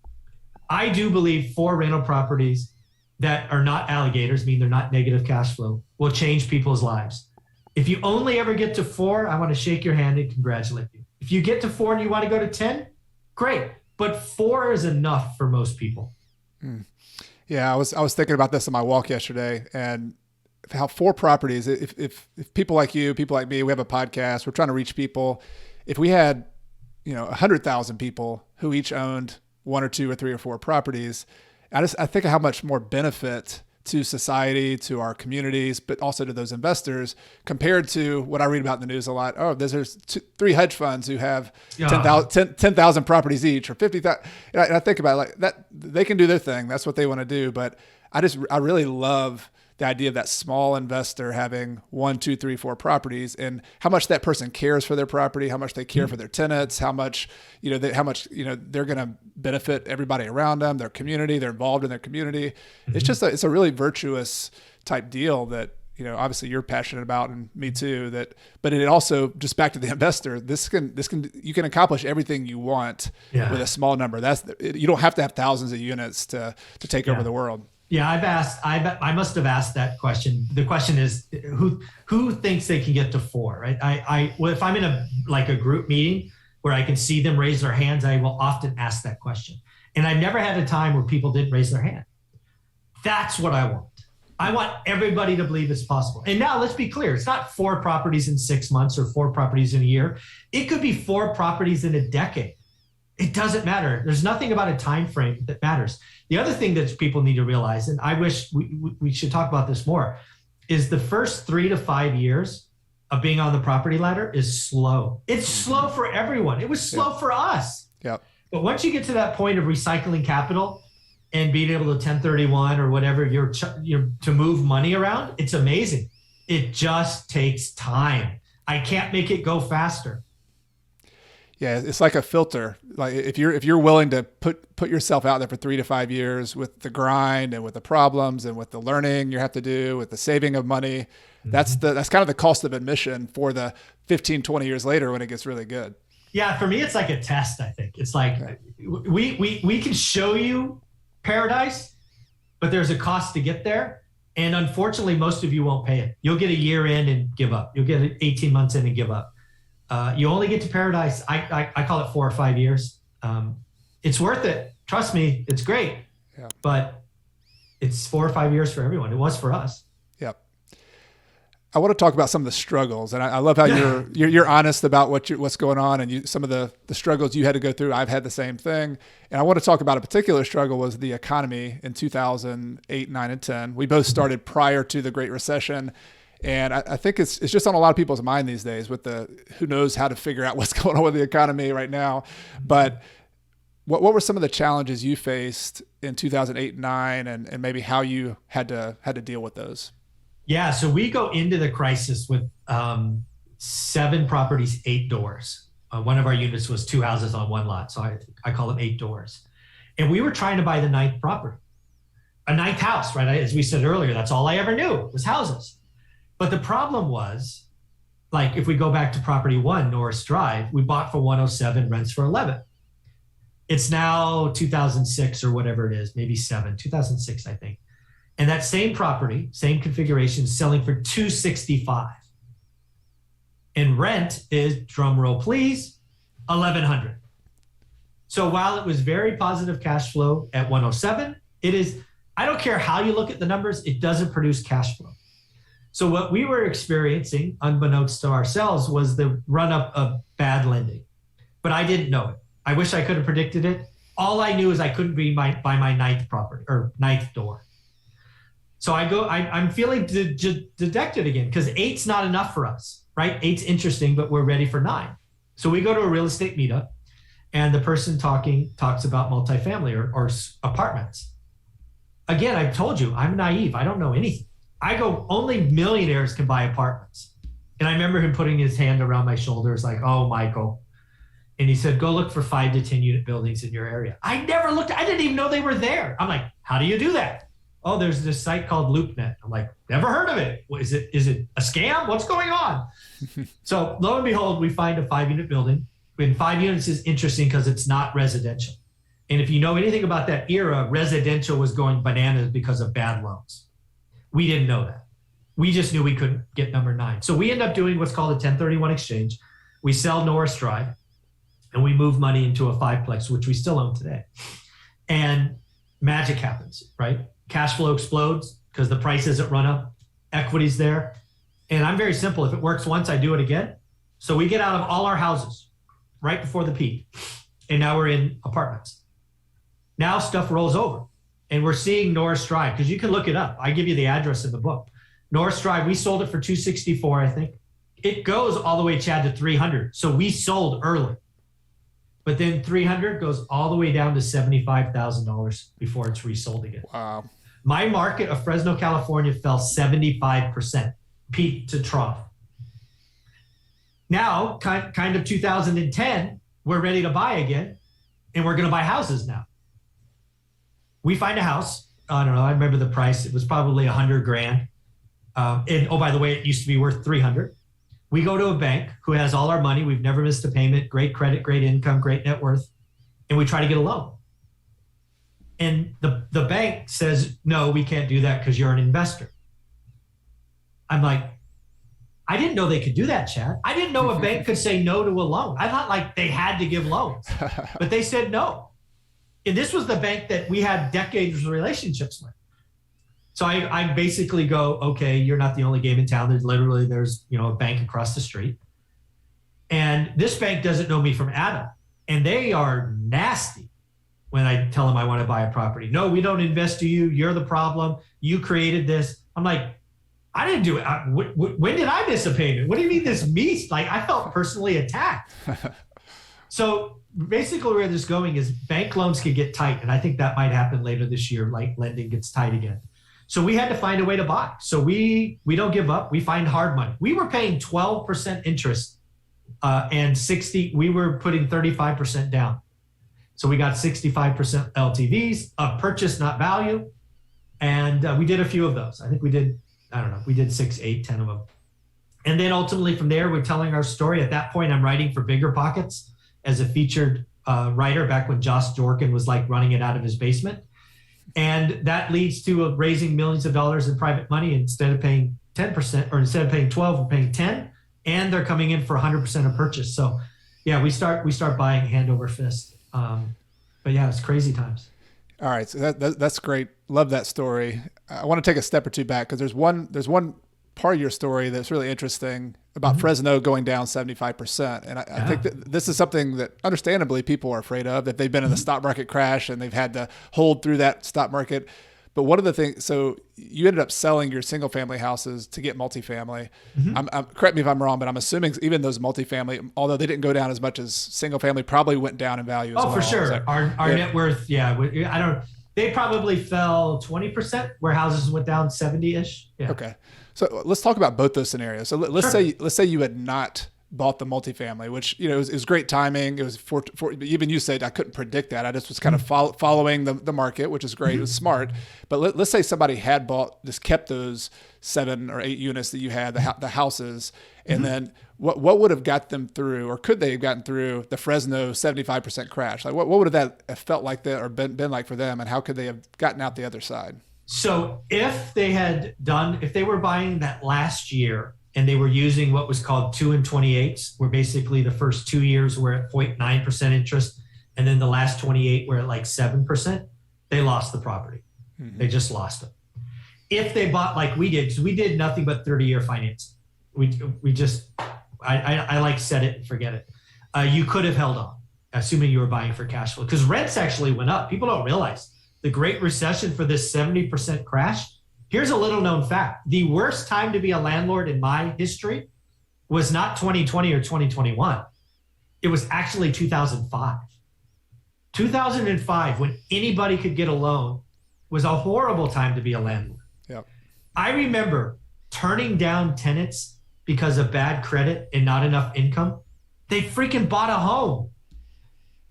I do believe 4 rental properties that are not alligators, mean they're not negative cash flow, will change people's lives. If you only ever get to 4, I want to shake your hand and congratulate you. If you get to 4 and you want to go to 10, great. But 4 is enough for most people. Yeah, I was thinking about this on my walk yesterday, and how 4 properties, if people like you, people like me, we have a podcast, we're trying to reach people. If we had 100,000 people who each owned 1 or 2 or 3 or 4 properties, I think of how much more benefit to society, to our communities, but also to those investors, compared to what I read about in the news a lot. Oh, there's 3 hedge funds who have 10,000 properties each, or 50,000. And I think about it like that. They can do their thing. That's what they want to do. But I really love the idea of that small investor having 1, 2, 3, 4 properties, and how much that person cares for their property, how much they care for their tenants, how much they're going to benefit everybody around them, their community, they're involved in their community. It's just it's a really virtuous type deal that, obviously you're passionate about, and me too, but it also, just back to the investor, you can accomplish everything you want with a small number. You don't have to have thousands of units to take over the world. Yeah, I must have asked that question. The question is, who thinks they can get to 4, right? Well, if I'm in a group meeting where I can see them raise their hands, I will often ask that question. And I've never had a time where people didn't raise their hand. That's what I want. I want everybody to believe it's possible. And now let's be clear. It's not 4 properties in 6 months or 4 properties in a year. It could be 4 properties in a decade. It doesn't matter. There's nothing about a time frame that matters. The other thing that people need to realize, and I wish we should talk about this more, is the first 3 to 5 years of being on the property ladder is slow. It's slow for everyone. It was slow for us. Yep. But once you get to that point of recycling capital and being able to 1031 or whatever you're to move money around, it's amazing. It just takes time. I can't make it go faster. Yeah, it's like a filter. Like if you're willing to put yourself out there for 3 to 5 years with the grind and with the problems and with the learning you have to do, with the saving of money, that's kind of the cost of admission for the 15, 20 years later when it gets really good. Yeah, for me, it's like a test, I think. It's like we can show you paradise, but there's a cost to get there. And unfortunately, most of you won't pay it. You'll get a year in and give up. You'll get 18 months in and give up. You only get to paradise, I call it 4 or 5 years. It's worth it. Trust me, it's great. Yeah. But it's 4 or 5 years for everyone. It was for us. Yep. I want to talk about some of the struggles, and I love how you're honest about what's going on, and some of the struggles you had to go through. I've had the same thing, and I want to talk about a particular struggle was the economy in 2008, 9, and 10. We both started prior to the Great Recession, and I think it's just on a lot of people's mind these days with who knows how to figure out what's going on with the economy right now. But what were some of the challenges you faced in 2008 and 9, and maybe how you had to deal with those? Yeah, so we go into the crisis with 7 properties, 8 doors. One of our units was 2 houses on 1 lot, so I call them 8 doors. And we were trying to buy the 9th property, a 9th house, right? As we said earlier, that's all I ever knew was houses. But the problem was, like if we go back to property 1, Norris Drive, we bought for 107, rents for 11. It's now 2006 or whatever it is, maybe 2006, I think. And that same property, same configuration, selling for $265. And rent is, drum roll please, $1,100. So while it was very positive cash flow at 107, it is, I don't care how you look at the numbers, it doesn't produce cash flow. So what we were experiencing, unbeknownst to ourselves, was the run-up of bad lending. But I didn't know it. I wish I could have predicted it. All I knew is I couldn't buy my 9th property or 9th door. So I'm feeling dejected again because 8's not enough for us, right? 8's interesting, but we're ready for 9. So we go to a real estate meetup and the person talks about multifamily or apartments. Again, I told you, I'm naive. I don't know anything. I go, only millionaires can buy apartments. And I remember him putting his hand around my shoulders like, oh, Michael. And he said, go look for 5 to 10 unit buildings in your area. I never looked, I didn't even know they were there. I'm like, how do you do that? Oh, there's this site called LoopNet. I'm like, never heard of it. Is it a scam? What's going on? So lo and behold, we find a 5-unit building. And 5 units is interesting because it's not residential. And if you know anything about that era, residential was going bananas because of bad loans. We didn't know that. We just knew we couldn't get number 9. So we end up doing what's called a 1031 exchange. We sell Norris Drive and we move money into a 5-plex, which we still own today. And magic happens, right? Cash flow explodes because the price isn't run up. Equity's there. And I'm very simple. If it works once, I do it again. So we get out of all our houses right before the peak. And now we're in apartments. Now stuff rolls over. And we're seeing Norris Drive because you can look it up. I give you the address in the book. Norris Drive, we sold it for $264, I think. It goes all the way, Chad, to $300. So we sold early. But then $300 goes all the way down to $75,000 before it's resold again. Wow. My market of Fresno, California fell 75%, peak to trough. Now, kind of 2010, we're ready to buy again, and we're going to buy houses now. We find a house. I don't know. I remember the price. It was probably $100,000. And oh, by the way, it used to be worth $300,000. We go to a bank who has all our money. We've never missed a payment, great credit, great income, great net worth. And we try to get a loan. And the bank says, no, we can't do that because you're an investor. I'm like, I didn't know they could do that, Chad. I didn't know a bank could say no to a loan. I thought like they had to give loans, but they said no. And this was the bank that we had decades of relationships with. So I basically go, okay, you're not the only game in town. There's a bank across the street. And this bank doesn't know me from Adam. And they are nasty when I tell them I want to buy a property. No, we don't invest to you. You're the problem. You created this. I'm like, I didn't do it. When did I miss a payment? What do you mean this me? Like, I felt personally attacked. So basically where this is going is bank loans can get tight. And I think that might happen later this year, like lending gets tight again. So we had to find a way to buy. So we don't give up. We find hard money. We were paying 12% interest and we were putting 35% down. So we got 65% LTVs of purchase, not value. And we did a few of those. I think we did 6, 8, 10 of them. And then ultimately from there, we're telling our story. At that point, I'm writing for Bigger Pockets as a featured writer back when Josh Jorkin was like running it out of his basement. And that leads to raising millions of dollars in private money. Instead of paying 10% or instead of paying 12, we're paying 10, and they're coming in for 100% of purchase. So yeah, we start buying hand over fist. But yeah, it's crazy times. All right. So that's great. Love that story. I want to take a step or two back because there's one part of your story that's really interesting about Fresno going down 75%. And I think that this is something that understandably people are afraid of, that they've been in the stock market crash and they've had to hold through that stock market. But one of the things, so you ended up selling your single family houses to get multifamily. Correct me if I'm wrong, but I'm assuming even those multifamily, although they didn't go down as much as single family, probably went down in value as well. Oh, for sure. Our net worth, they probably fell 20% where houses went down 70-ish. Yeah. Okay. So let's talk about both those scenarios. So let's say you had not bought the multifamily, which, it was great timing. It was even you said I couldn't predict that. I just was kind of following the market, which is great. It was smart. But let's say somebody had kept those 7 or 8 units that you had, the houses, and then what would have got them through, or could they have gotten through the Fresno 75% crash? Like what would have that have felt like that, or been like for them, and how could they have gotten out the other side? So if they were buying that last year and they were using what was called 2 and 28s, where basically the first 2 years were at 0.9% interest, and then the last 28 were at like 7%, they lost the property. They just lost it. If they bought like we did, because we did nothing but 30-year finance. I like set it and forget it. You could have held on, assuming you were buying for cash flow, because rents actually went up. People don't realize the Great Recession for this 70% crash. Here's a little known fact. The worst time to be a landlord in my history was not 2020 or 2021. It was actually 2005. 2005, when anybody could get a loan, was a horrible time to be a landlord. Yep. I remember turning down tenants because of bad credit and not enough income. They freaking bought a home.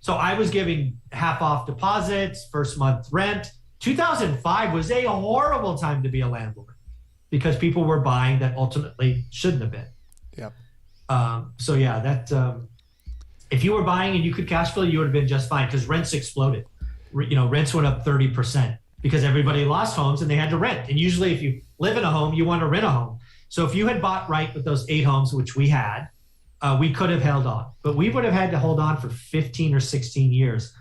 So I was giving half off deposits, first month rent. 2005 was a horrible time to be a landlord because people were buying that ultimately shouldn't have been. Yep. If you were buying and you could cash flow, you would have been just fine because rents exploded. Rents went up 30% because everybody lost homes and they had to rent. And usually if you live in a home, you want to rent a home. So if you had bought right with those 8 homes, which we had, we could have held on, but we would have had to hold on for 15 or 16 years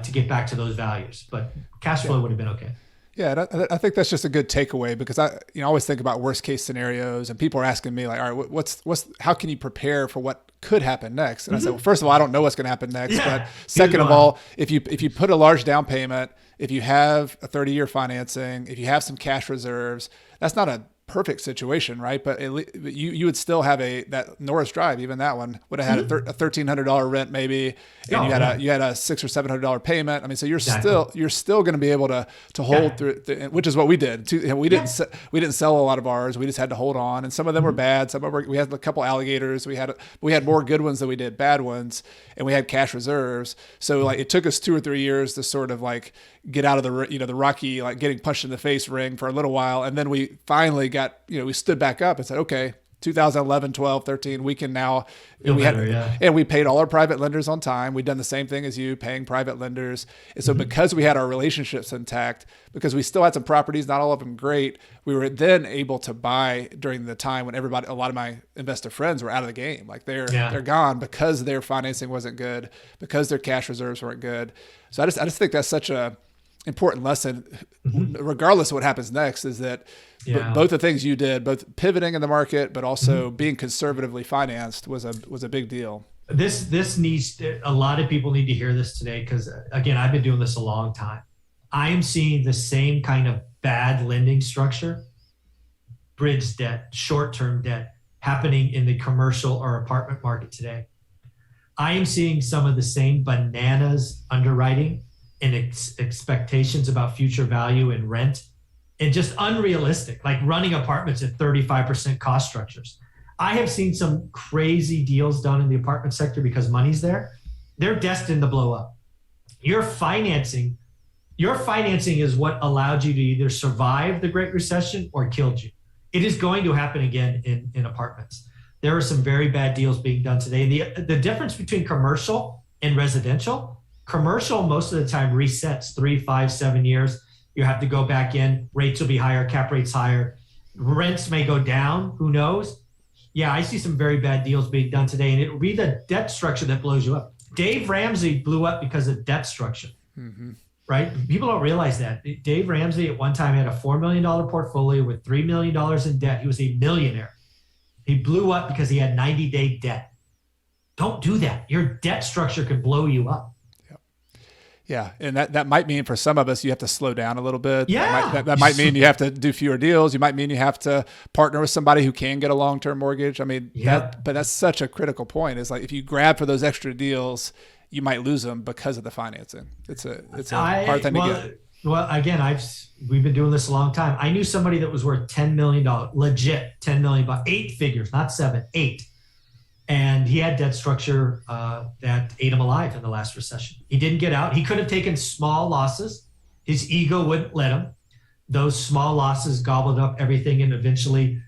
to get back to those values. But cash flow would have been okay. Yeah, I think that's just a good takeaway because I always think about worst case scenarios, and people are asking me like, all right, how can you prepare for what could happen next? And I said, well, first of all, I don't know what's going to happen next, but second of all, if you put a large down payment, if you have a 30-year financing, if you have some cash reserves, that's not a perfect situation, right? But you would still have that Norris Drive, even that one would have had a $1,300 rent maybe, and you had a $600 or $700 payment. I mean, so you're still going to be able to hold through, which is what we did. We didn't sell a lot of ours. We just had to hold on, and some of them were bad. Some of them we had a couple alligators. We had more good ones than we did bad ones, and we had cash reserves. So like it took us 2 or 3 years to sort of like get out of the rocky, like getting punched in the face ring for a little while, and then we finally we stood back up and said, okay, 2011, 12, 13, we can now, and we paid all our private lenders on time. We'd done the same thing as you, paying private lenders. And so because we had our relationships intact, because we still had some properties, not all of them great, we were then able to buy during the time when a lot of my investor friends were out of the game. Like they're gone because their financing wasn't good, because their cash reserves weren't good. So I just think that's such a important lesson, regardless of what happens next, is that both the things you did, both pivoting in the market, but also being conservatively financed was a big deal. This needs, a lot of people need to hear this today, because again, I've been doing this a long time. I am seeing the same kind of bad lending structure, bridge debt, short-term debt, happening in the commercial or apartment market today. I am seeing some of the same bananas underwriting and expectations about future value and rent, and just unrealistic, like running apartments at 35% cost structures. I have seen some crazy deals done in the apartment sector because money's there. They're destined to blow up. Your financing is what allowed you to either survive the Great Recession or killed you. It is going to happen again in apartments. There are some very bad deals being done today. The difference between commercial and residential, commercial most of the time resets 3, 5, 7 years. You have to go back in. Rates will be higher, cap rates higher. Rents may go down, who knows? Yeah, I see some very bad deals being done today, and it will be the debt structure that blows you up. Dave Ramsey blew up because of debt structure, right? People don't realize that. Dave Ramsey at one time had a $4 million portfolio with $3 million in debt. He was a millionaire. He blew up because he had 90-day debt. Don't do that. Your debt structure could blow you up. Yeah, and that might mean for some of us you have to slow down a little bit. Yeah. That might mean you have to do fewer deals. You might mean you have to partner with somebody who can get a long-term mortgage. I mean, but that's such a critical point. It's like if you grab for those extra deals, you might lose them because of the financing. It's a hard thing to get. Well, again, we've been doing this a long time. I knew somebody that was worth $10 million, legit $10 million, 8 figures, not 7, 8. And he had debt structure that ate him alive in the last recession. He didn't get out. He could have taken small losses. His ego wouldn't let him. Those small losses gobbled up everything and eventually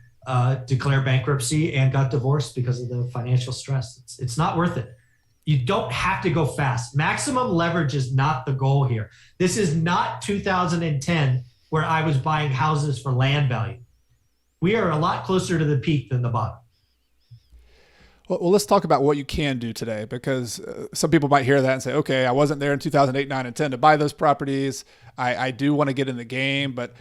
declared bankruptcy and got divorced because of the financial stress. It's not worth it. You don't have to go fast. Maximum leverage is not the goal here. This is not 2010 where I was buying houses for land value. We are a lot closer to the peak than the bottom. Well, let's talk about what you can do today, because some people might hear that and say, okay, I wasn't there in 2008, 9, and 10 to buy those properties. I do want to get in the game, but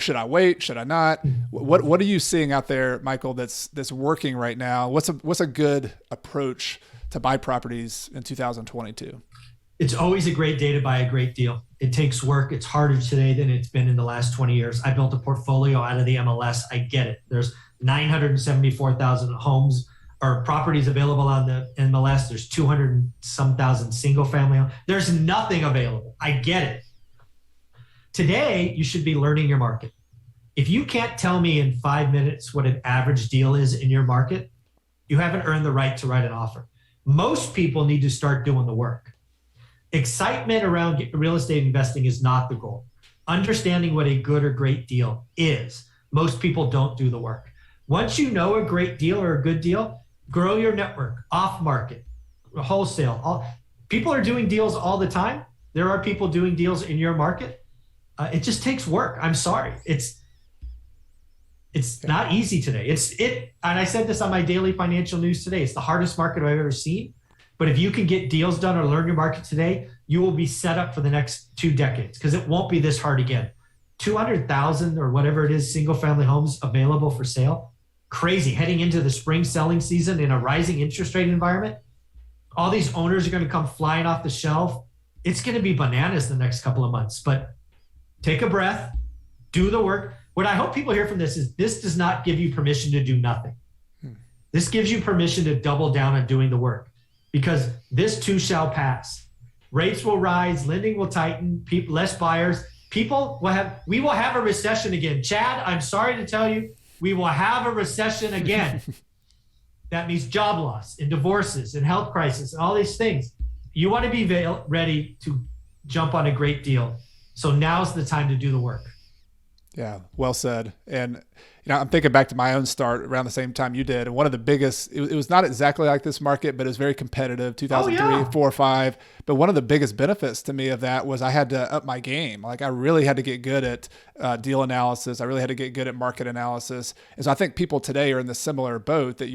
should I wait? Should I not? What are you seeing out there, Michael, that's working right now? What's a good approach to buy properties in 2022? It's always a great day to buy a great deal. It takes work. It's harder today than it's been in the last 20 years. I built a portfolio out of the MLS. I get it. There's 974,000 homes or properties available on the MLS. There's 200 and some thousand single family homes. There's nothing available. I get it. Today, you should be learning your market. If you can't tell me in 5 minutes what an average deal is in your market, you haven't earned the right to write an offer. Most people need to start doing the work. Excitement around real estate investing is not the goal. Understanding what a good or great deal is. Most people don't do the work. Once you know a great deal or a good deal, grow your network, off market, wholesale. People are doing deals all the time. There are people doing deals in your market. It just takes work. I'm sorry. It's not easy today. And I said this on my daily financial news today. It's the hardest market I've ever seen. But if you can get deals done or learn your market today, you will be set up for the next 2 decades, because it won't be this hard again. 200,000 or whatever it is, single family homes available for sale. Crazy. Heading into the spring selling season in a rising interest rate environment. All these owners are going to come flying off the shelf. It's going to be bananas the next couple of months. But take a breath, do the work. What I hope people hear from this is this does not give you permission to do nothing. This gives you permission to double down on doing the work, because this too shall pass. Rates will rise, lending will tighten, less buyers. We will have a recession again. Chad, I'm sorry to tell you, we will have a recession again. That means job loss and divorces and health crisis and all these things. You want to be ready to jump on a great deal. So now's the time to do the work. Yeah, well said. And I'm thinking back to my own start around the same time you did. And one of the biggest, it was not exactly like this market, but it was very competitive, 2003, 4, 5. But one of the biggest benefits to me of that was I had to up my game. Like I really had to get good at deal analysis. I really had to get good at market analysis. And so I think people today are in the similar boat that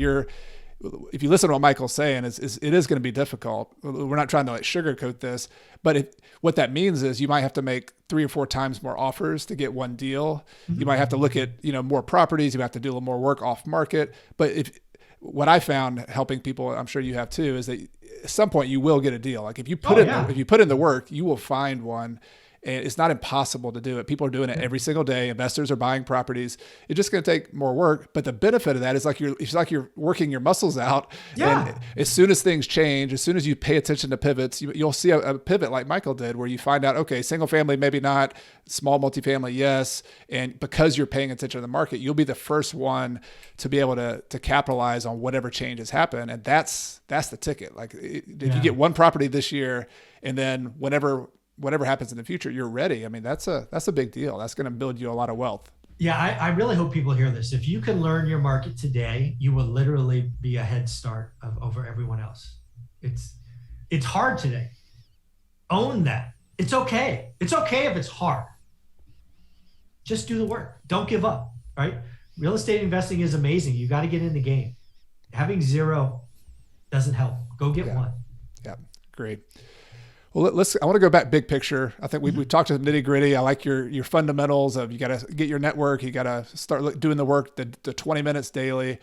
if you listen to what Michael's saying, it is going to be difficult. We're not trying to sugarcoat this, but what that means is you might have to make 3 or 4 times more offers to get one deal. You might have to look at more properties. You have to do a little more work off market. But what I found helping people, I'm sure you have too, is that at some point you will get a deal. Like if you put if you put in the work, you will find one. And it's not impossible to do it. People are doing it every single day. Investors are buying properties. It's just going to take more work. But the benefit of that is it's like you're working your muscles out. Yeah. And as soon as things change, as soon as you pay attention to pivots, you'll see a pivot like Michael did, where you find out, okay, single family, maybe not, small multifamily, yes. And because you're paying attention to the market, you'll be the first one to be able to capitalize on whatever changes happen. And that's the ticket. Like if you get one property this year, and then whatever happens in the future, you're ready. I mean, that's a big deal. That's going to build you a lot of wealth. Yeah, I really hope people hear this. If you can learn your market today, you will literally be a head start over everyone else. It's hard today. Own that. It's okay. It's okay if it's hard. Just do the work. Don't give up, right? Real estate investing is amazing. You got to get in the game. Having zero doesn't help. Go get one. Yeah, great. Well, I want to go back big picture. I think we talked to the nitty gritty. I like your fundamentals of you got to get your network. You got to start doing the work, the 20 minutes daily.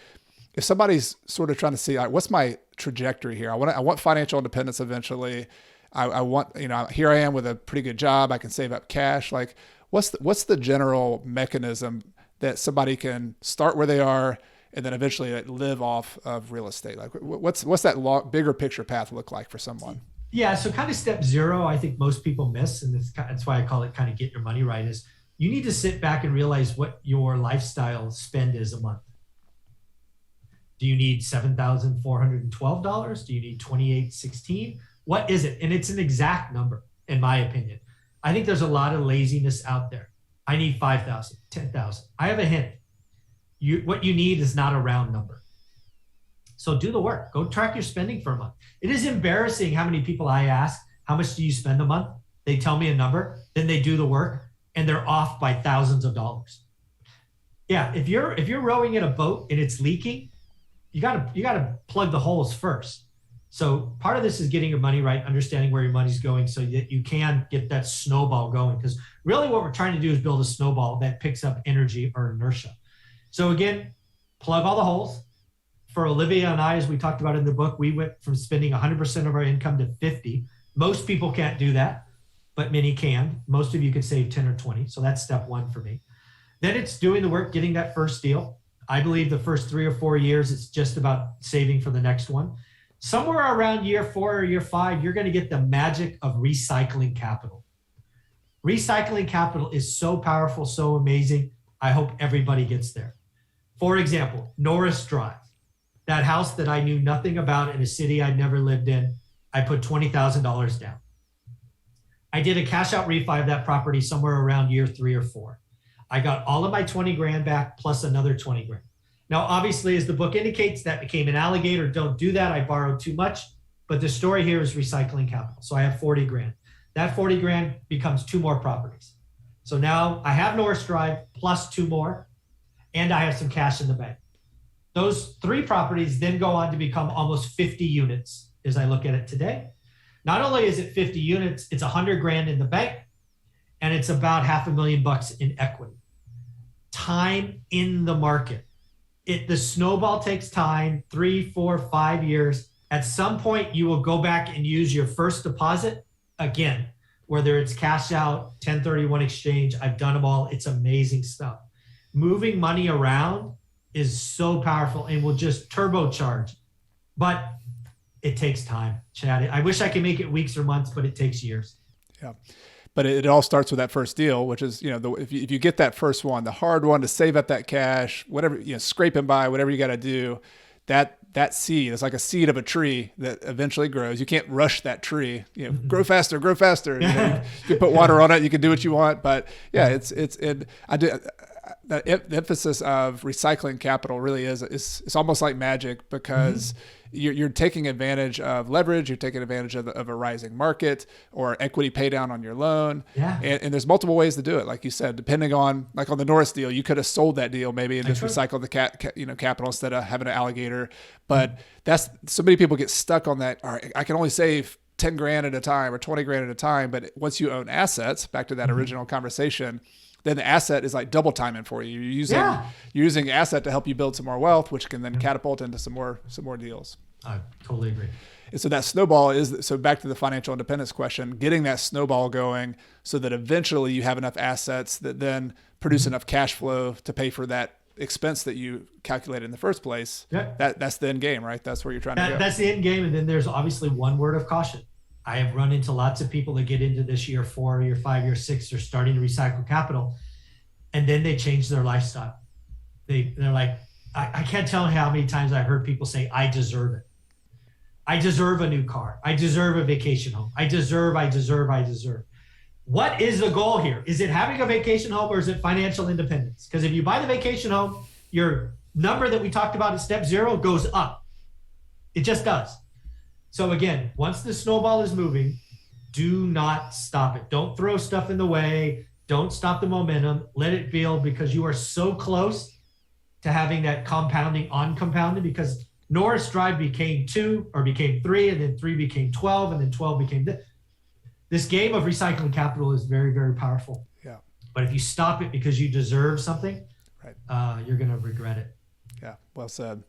If somebody's sort of trying to see, what's my trajectory here? I want financial independence eventually. I want, here I am with a pretty good job. I can save up cash. Like what's the general mechanism that somebody can start where they are and then eventually live off of real estate? Like what's that bigger picture path look like for someone? Yeah, so kind of step zero, I think most people miss, and that's why I call it kind of get your money right, is you need to sit back and realize what your lifestyle spend is a month. Do you need $7,412? Do you need $2,816? What is it? And it's an exact number, in my opinion. I think there's a lot of laziness out there. I need $5,000, $10,000. I have a hint. What you need is not a round number. So do the work. Go track your spending for a month. It is embarrassing how many people I ask, how much do you spend a month? They tell me a number, then they do the work, and they're off by thousands of dollars. Yeah, if you're rowing in a boat and it's leaking, you gotta plug the holes first. So part of this is getting your money right, understanding where your money's going so that you can get that snowball going. Because really what we're trying to do is build a snowball that picks up energy or inertia. So again, plug all the holes. For Olivia and I, as we talked about in the book, we went from spending 100% of our income to 50. Most people can't do that, but many can. Most of you can save 10 or 20. So that's step one for me. Then it's doing the work, getting that first deal. I believe the first 3 or 4 years, it's just about saving for the next one. Somewhere around year 4 or year 5, you're going to get the magic of recycling capital. Recycling capital is so powerful, so amazing. I hope everybody gets there. For example, Norris Drive. That house that I knew nothing about in a city I'd never lived in, I put $20,000 down. I did a cash out refi of that property somewhere around year 3 or 4. I got all of my 20 grand back plus another 20 grand. Now, obviously, as the book indicates, that became an alligator. Don't do that. I borrowed too much. But the story here is recycling capital. So I have 40 grand. That 40 grand becomes 2 more properties. So now I have Norris Drive plus 2 more, and I have some cash in the bank. Those 3 properties then go on to become almost 50 units as I look at it today. Not only is it 50 units, it's 100 grand in the bank, and it's about $500,000 in equity. Time in the market. The snowball takes time, 3, 4, 5 years. At some point, you will go back and use your first deposit again, whether it's cash out, 1031 exchange. I've done them all. It's amazing stuff. Moving money around is so powerful and will just turbocharge. But it takes time, Chad. I wish I could make it weeks or months, but it takes years. Yeah. But it all starts with that first deal, which is, if you get that first one, the hard one to save up that cash, whatever, scrape and buy, whatever you got to do, that seed is like a seed of a tree that eventually grows. You can't rush that tree, grow faster. You can put water on it. You can do what you want. But yeah, the emphasis of recycling capital really it's almost like magic because you're taking advantage of leverage, you're taking advantage of a rising market or equity pay down on your loan. Yeah. And there's multiple ways to do it. Like you said, depending on, like on the Norris deal, you could have sold that deal maybe and just recycled the capital instead of having an alligator. But that's so many people get stuck on that. All right, I can only save 10 grand at a time or 20 grand at a time. But once you own assets, back to that original conversation, then the asset is like double timing for you. You're using asset to help you build some more wealth, which can then catapult into some more deals. I totally agree. And so that snowball so back to the financial independence question, getting that snowball going so that eventually you have enough assets that then produce enough cash flow to pay for that expense that you calculated in the first place. That's the end game, right? That's where you're trying to go. That's the end game. And then there's obviously one word of caution. I have run into lots of people that get into this year 4, year 5, year 6, they're starting to recycle capital. And then they change their lifestyle. They're like, I can't tell how many times I've heard people say, I deserve it. I deserve a new car. I deserve a vacation home. I deserve. What is the goal here? Is it having a vacation home or is it financial independence? Because if you buy the vacation home, your number that we talked about at step 0 goes up. It just does. So again, once the snowball is moving, do not stop it. Don't throw stuff in the way. Don't stop the momentum. Let it build, because you are so close to having that compounding on compounding, because Norris Drive became 2 or became 3, and then 3 became 12, and then 12 became this game of recycling capital is very, very powerful. Yeah. But if you stop it because you deserve something, you're going to regret it. Yeah. Well said.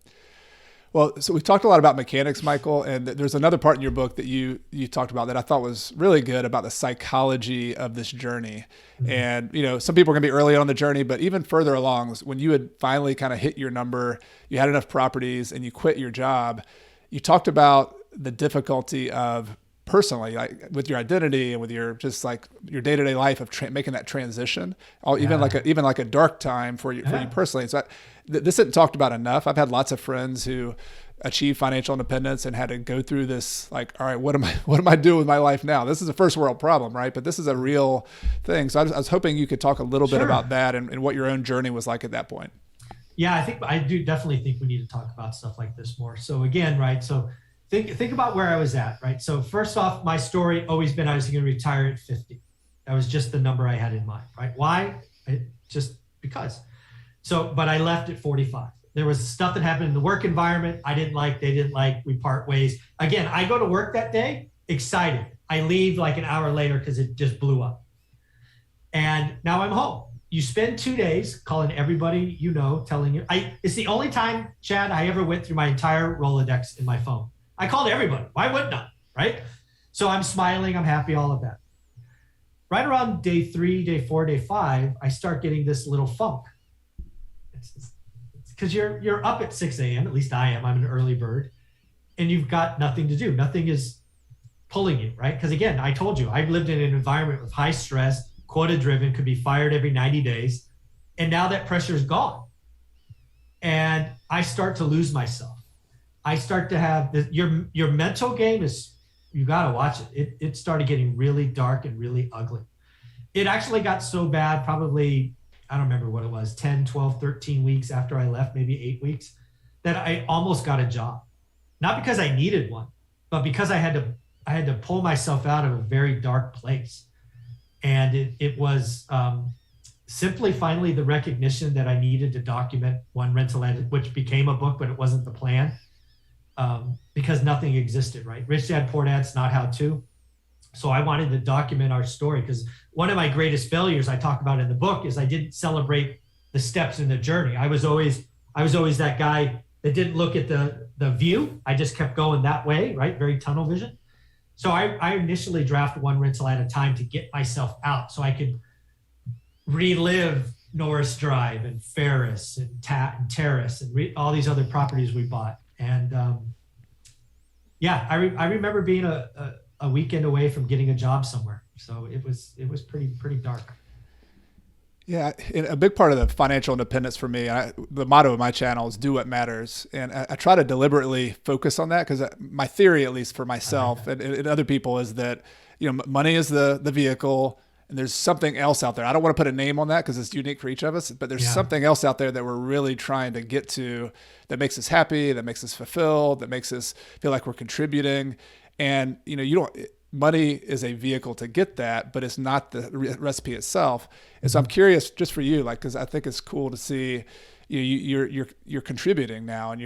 Well, so we've talked a lot about mechanics, Michael, and there's another part in your book that you talked about that I thought was really good about the psychology of this journey. Mm-hmm. And, some people are going to be early on the journey, but even further along, when you had finally kind of hit your number, you had enough properties and you quit your job, you talked about the difficulty of personally, like with your identity and with your just like your day-to-day life of making that transition, even like a dark time for you personally. So this isn't talked about enough. I've had lots of friends who achieved financial independence and had to go through this, like, all right, what am I doing with my life now? This is a first world problem, right? But this is a real thing. So I was hoping you could talk a little bit about that and what your own journey was like at that point. Yeah, I do definitely think we need to talk about stuff like this more. So again, right. So think about where I was at, right? So first off, my story always been I was going to retire at 50. That was just the number I had in mind, right? Why? Just because. So, but I left at 45. There was stuff that happened in the work environment I didn't like, they didn't like, we part ways. Again, I go to work that day, excited. I leave like an hour later because it just blew up. And now I'm home. You spend 2 days calling everybody telling you. It's the only time, Chad, I ever went through my entire Rolodex in my phone. I called everybody. Why wouldn't I? Right? So I'm smiling. I'm happy, all of that. Right around day 3, day 4, day 5, I start getting this little funk. It's because you're up at 6 a.m. At least I am. I'm an early bird. And you've got nothing to do. Nothing is pulling you, right? Because again, I told you, I've lived in an environment with high stress, quota driven, could be fired every 90 days. And now that pressure is gone. And I start to lose myself. I start to have your mental game is, you got to watch it. It started getting really dark and really ugly. It actually got so bad, probably, I don't remember what it was, 10, 12, 13 weeks after I left, maybe 8 weeks, that I almost got a job. Not because I needed one, but because I had to pull myself out of a very dark place. And it was simply finally the recognition that I needed to document one rental, which became a book, but it wasn't the plan. Because nothing existed, right? Rich Dad, Poor Dad's not how to. So I wanted to document our story, because one of my greatest failures I talk about in the book is I didn't celebrate the steps in the journey. I was always that guy that didn't look at the view. I just kept going that way, right? Very tunnel vision. So I initially drafted one rental at a time to get myself out so I could relive Norris Drive and Ferris and Terrace and all these other properties we bought. And I remember being a weekend away from getting a job somewhere. So it was pretty dark. Yeah, a big part of the financial independence for me, the motto of my channel is do what matters. And I try to deliberately focus on that, because my theory, at least for myself and other people, is that money is the vehicle. And there's something else out there. I don't want to put a name on that because it's unique for each of us, but there's something else out there that we're really trying to get to that makes us happy, that makes us fulfilled, that makes us feel like we're contributing. And, money is a vehicle to get that, but it's not the recipe itself. And so I'm curious just for you, because I think it's cool to see, you're contributing now, and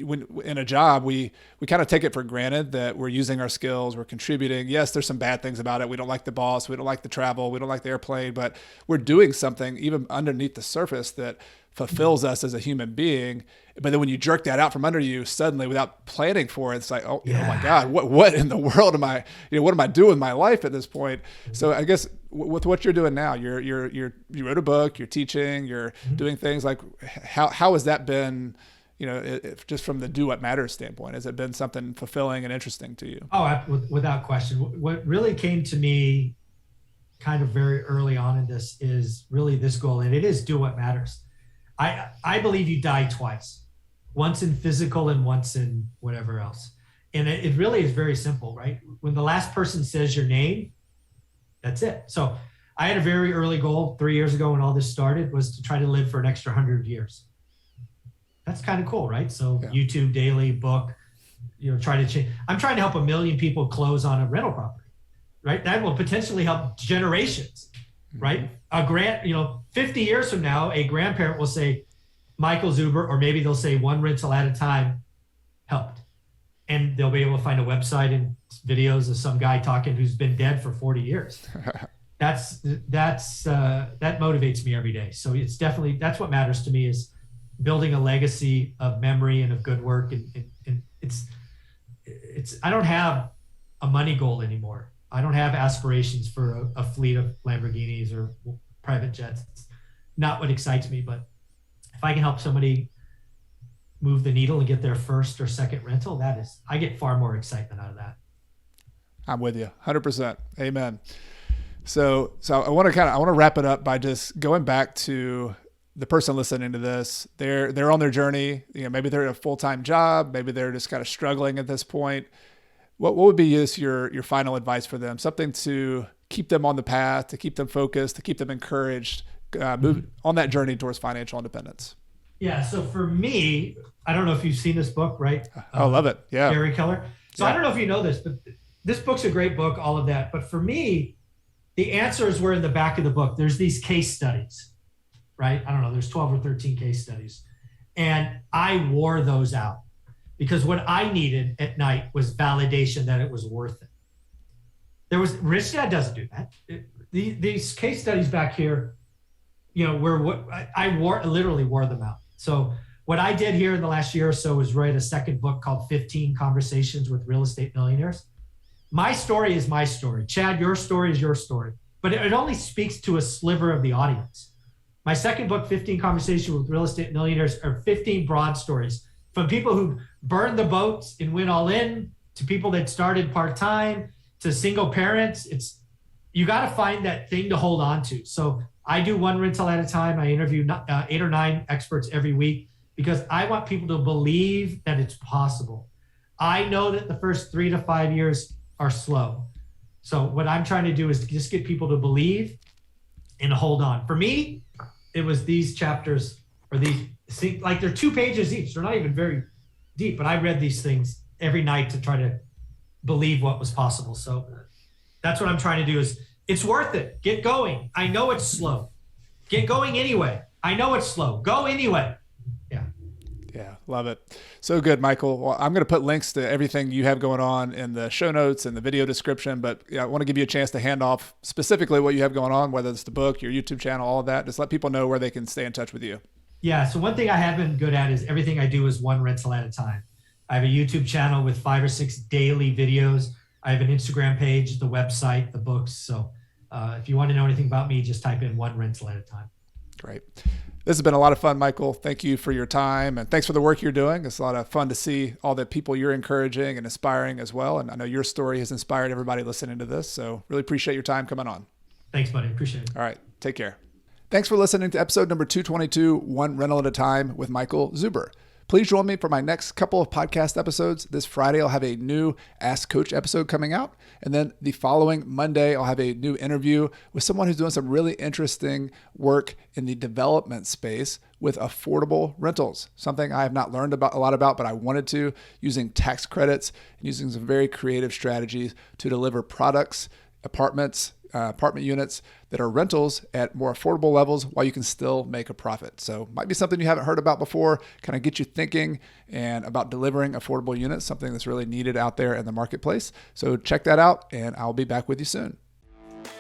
when in a job, we kind of take it for granted that we're using our skills, we're contributing. Yes, there's some bad things about it. We don't like the boss, we don't like the travel, we don't like the airplane, but we're doing something even underneath the surface that fulfills us as a human being. But then when you jerk that out from under you suddenly without planning for it, it's like, oh my God, what in the world am I, what am I doing with my life at this point? So I guess with what you're doing now, you wrote a book, you're teaching, you're doing things like, how has that been, just from the do what matters standpoint? Has it been something fulfilling and interesting to you? Oh, without question. What really came to me kind of very early on in this is really this goal, and it is do what matters. I believe you die twice, once in physical and once in whatever else. And it really is very simple, right? When the last person says your name, that's it. So I had a very early goal 3 years ago when all this started, was to try to live for an extra 100 years. That's kind of cool, right? So YouTube daily, book, try to change. I'm trying to help 1 million people close on a rental property, right? That will potentially help generations, right? A 50 years from now, a grandparent will say, Michael Zuber, or maybe they'll say one rental at a time helped. And they'll be able to find a website and videos of some guy talking who's been dead for 40 years. That motivates me every day. So it's definitely, that's what matters to me, is building a legacy of memory and of good work. And I don't have a money goal anymore. I don't have aspirations for a fleet of Lamborghinis or private jets. It's not what excites me, but if I can help somebody move the needle and get their first or second rental, I get far more excitement out of that. I'm with you 100%. Amen. So I want to wrap it up by just going back to the person listening to this. They're on their journey. Maybe they're in a full-time job. Maybe they're just kind of struggling at this point. What would be your final advice for them? Something to keep them on the path, to keep them focused, to keep them encouraged, move on that journey towards financial independence. Yeah. So for me, I don't know if you've seen this book, right? I love it. Yeah. Gary Keller. So I don't know if you know this, but this book's a great book, all of that. But for me, the answers were in the back of the book. There's these case studies, right? I don't know, there's 12 or 13 case studies. And I wore those out because what I needed at night was validation that it was worth it. Rich Dad doesn't do that. These case studies back here, I literally wore them out. So what I did here in the last year or so was write a second book called 15 Conversations with Real Estate Millionaires. My story is my story. Chad, your story is your story. But it only speaks to a sliver of the audience. My second book, 15 Conversations with Real Estate Millionaires, are 15 broad stories from people who burned the boats and went all in, to people that started part-time, to single parents. You got to find that thing to hold on to. So I do one rental at a time. I interview 8 or 9 experts every week because I want people to believe that it's possible. I know that the first 3 to 5 years are slow. So what I'm trying to do is just get people to believe and hold on. For me, it was these chapters, or like they're 2 pages each. They're not even very deep, but I read these things every night to try to believe what was possible. So that's what I'm trying to do. Is it's worth it. Get going. I know it's slow. Get going anyway. I know it's slow. Go anyway. Yeah, love it. So good, Michael. Well, I'm going to put links to everything you have going on in the show notes and the video description, but I want to give you a chance to hand off specifically what you have going on, whether it's the book, your YouTube channel, all of that. Just let people know where they can stay in touch with you. Yeah. So one thing I have been good at is everything I do is one rental at a time. I have a YouTube channel with 5 or 6 daily videos. I have an Instagram page, the website, the books. So if you want to know anything about me, just type in one rental at a time. Great. This has been a lot of fun, Michael. Thank you for your time, and thanks for the work you're doing. It's a lot of fun to see all the people you're encouraging and inspiring as well. And I know your story has inspired everybody listening to this. So really appreciate your time coming on. Thanks, buddy. Appreciate it. All right. Take care. Thanks for listening to episode number 222, One Rental at a Time with Michael Zuber. Please join me for my next couple of podcast episodes. This Friday, I'll have a new Ask Coach episode coming out. And then the following Monday, I'll have a new interview with someone who's doing some really interesting work in the development space with affordable rentals, something I have not learned a lot about, but I wanted to, using tax credits and using some very creative strategies to deliver products apartment units that are rentals at more affordable levels while you can still make a profit. So might be something you haven't heard about before, kind of get you thinking and about delivering affordable units, something that's really needed out there in the marketplace. So check that out, and I'll be back with you soon.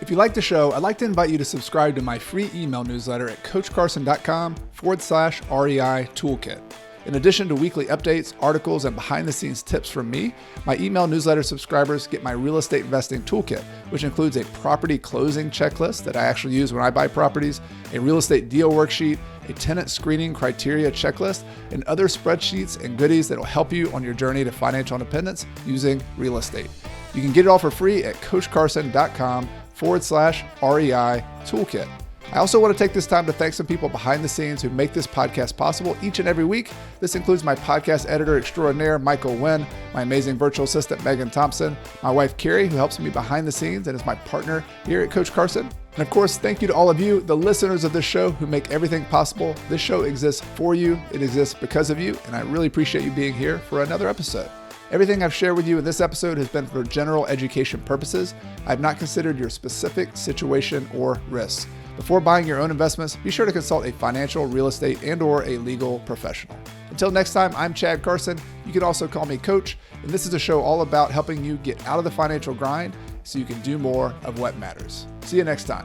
If you like the show, I'd like to invite you to subscribe to my free email newsletter at coachcarson.com/REI toolkit. In addition to weekly updates, articles, and behind-the-scenes tips from me, my email newsletter subscribers get my real estate investing toolkit, which includes a property closing checklist that I actually use when I buy properties, a real estate deal worksheet, a tenant screening criteria checklist, and other spreadsheets and goodies that will help you on your journey to financial independence using real estate. You can get it all for free at coachcarson.com/REI toolkit. I also want to take this time to thank some people behind the scenes who make this podcast possible each and every week. This includes my podcast editor extraordinaire, Michael Wynn, my amazing virtual assistant, Megan Thompson, my wife, Carrie, who helps me behind the scenes and is my partner here at Coach Carson. And of course, thank you to all of you, the listeners of this show who make everything possible. This show exists for you. It exists because of you. And I really appreciate you being here for another episode. Everything I've shared with you in this episode has been for general education purposes. I have not considered your specific situation or risks. Before buying your own investments, be sure to consult a financial, real estate, and/or a legal professional. Until next time, I'm Chad Carson. You can also call me Coach, and this is a show all about helping you get out of the financial grind so you can do more of what matters. See you next time.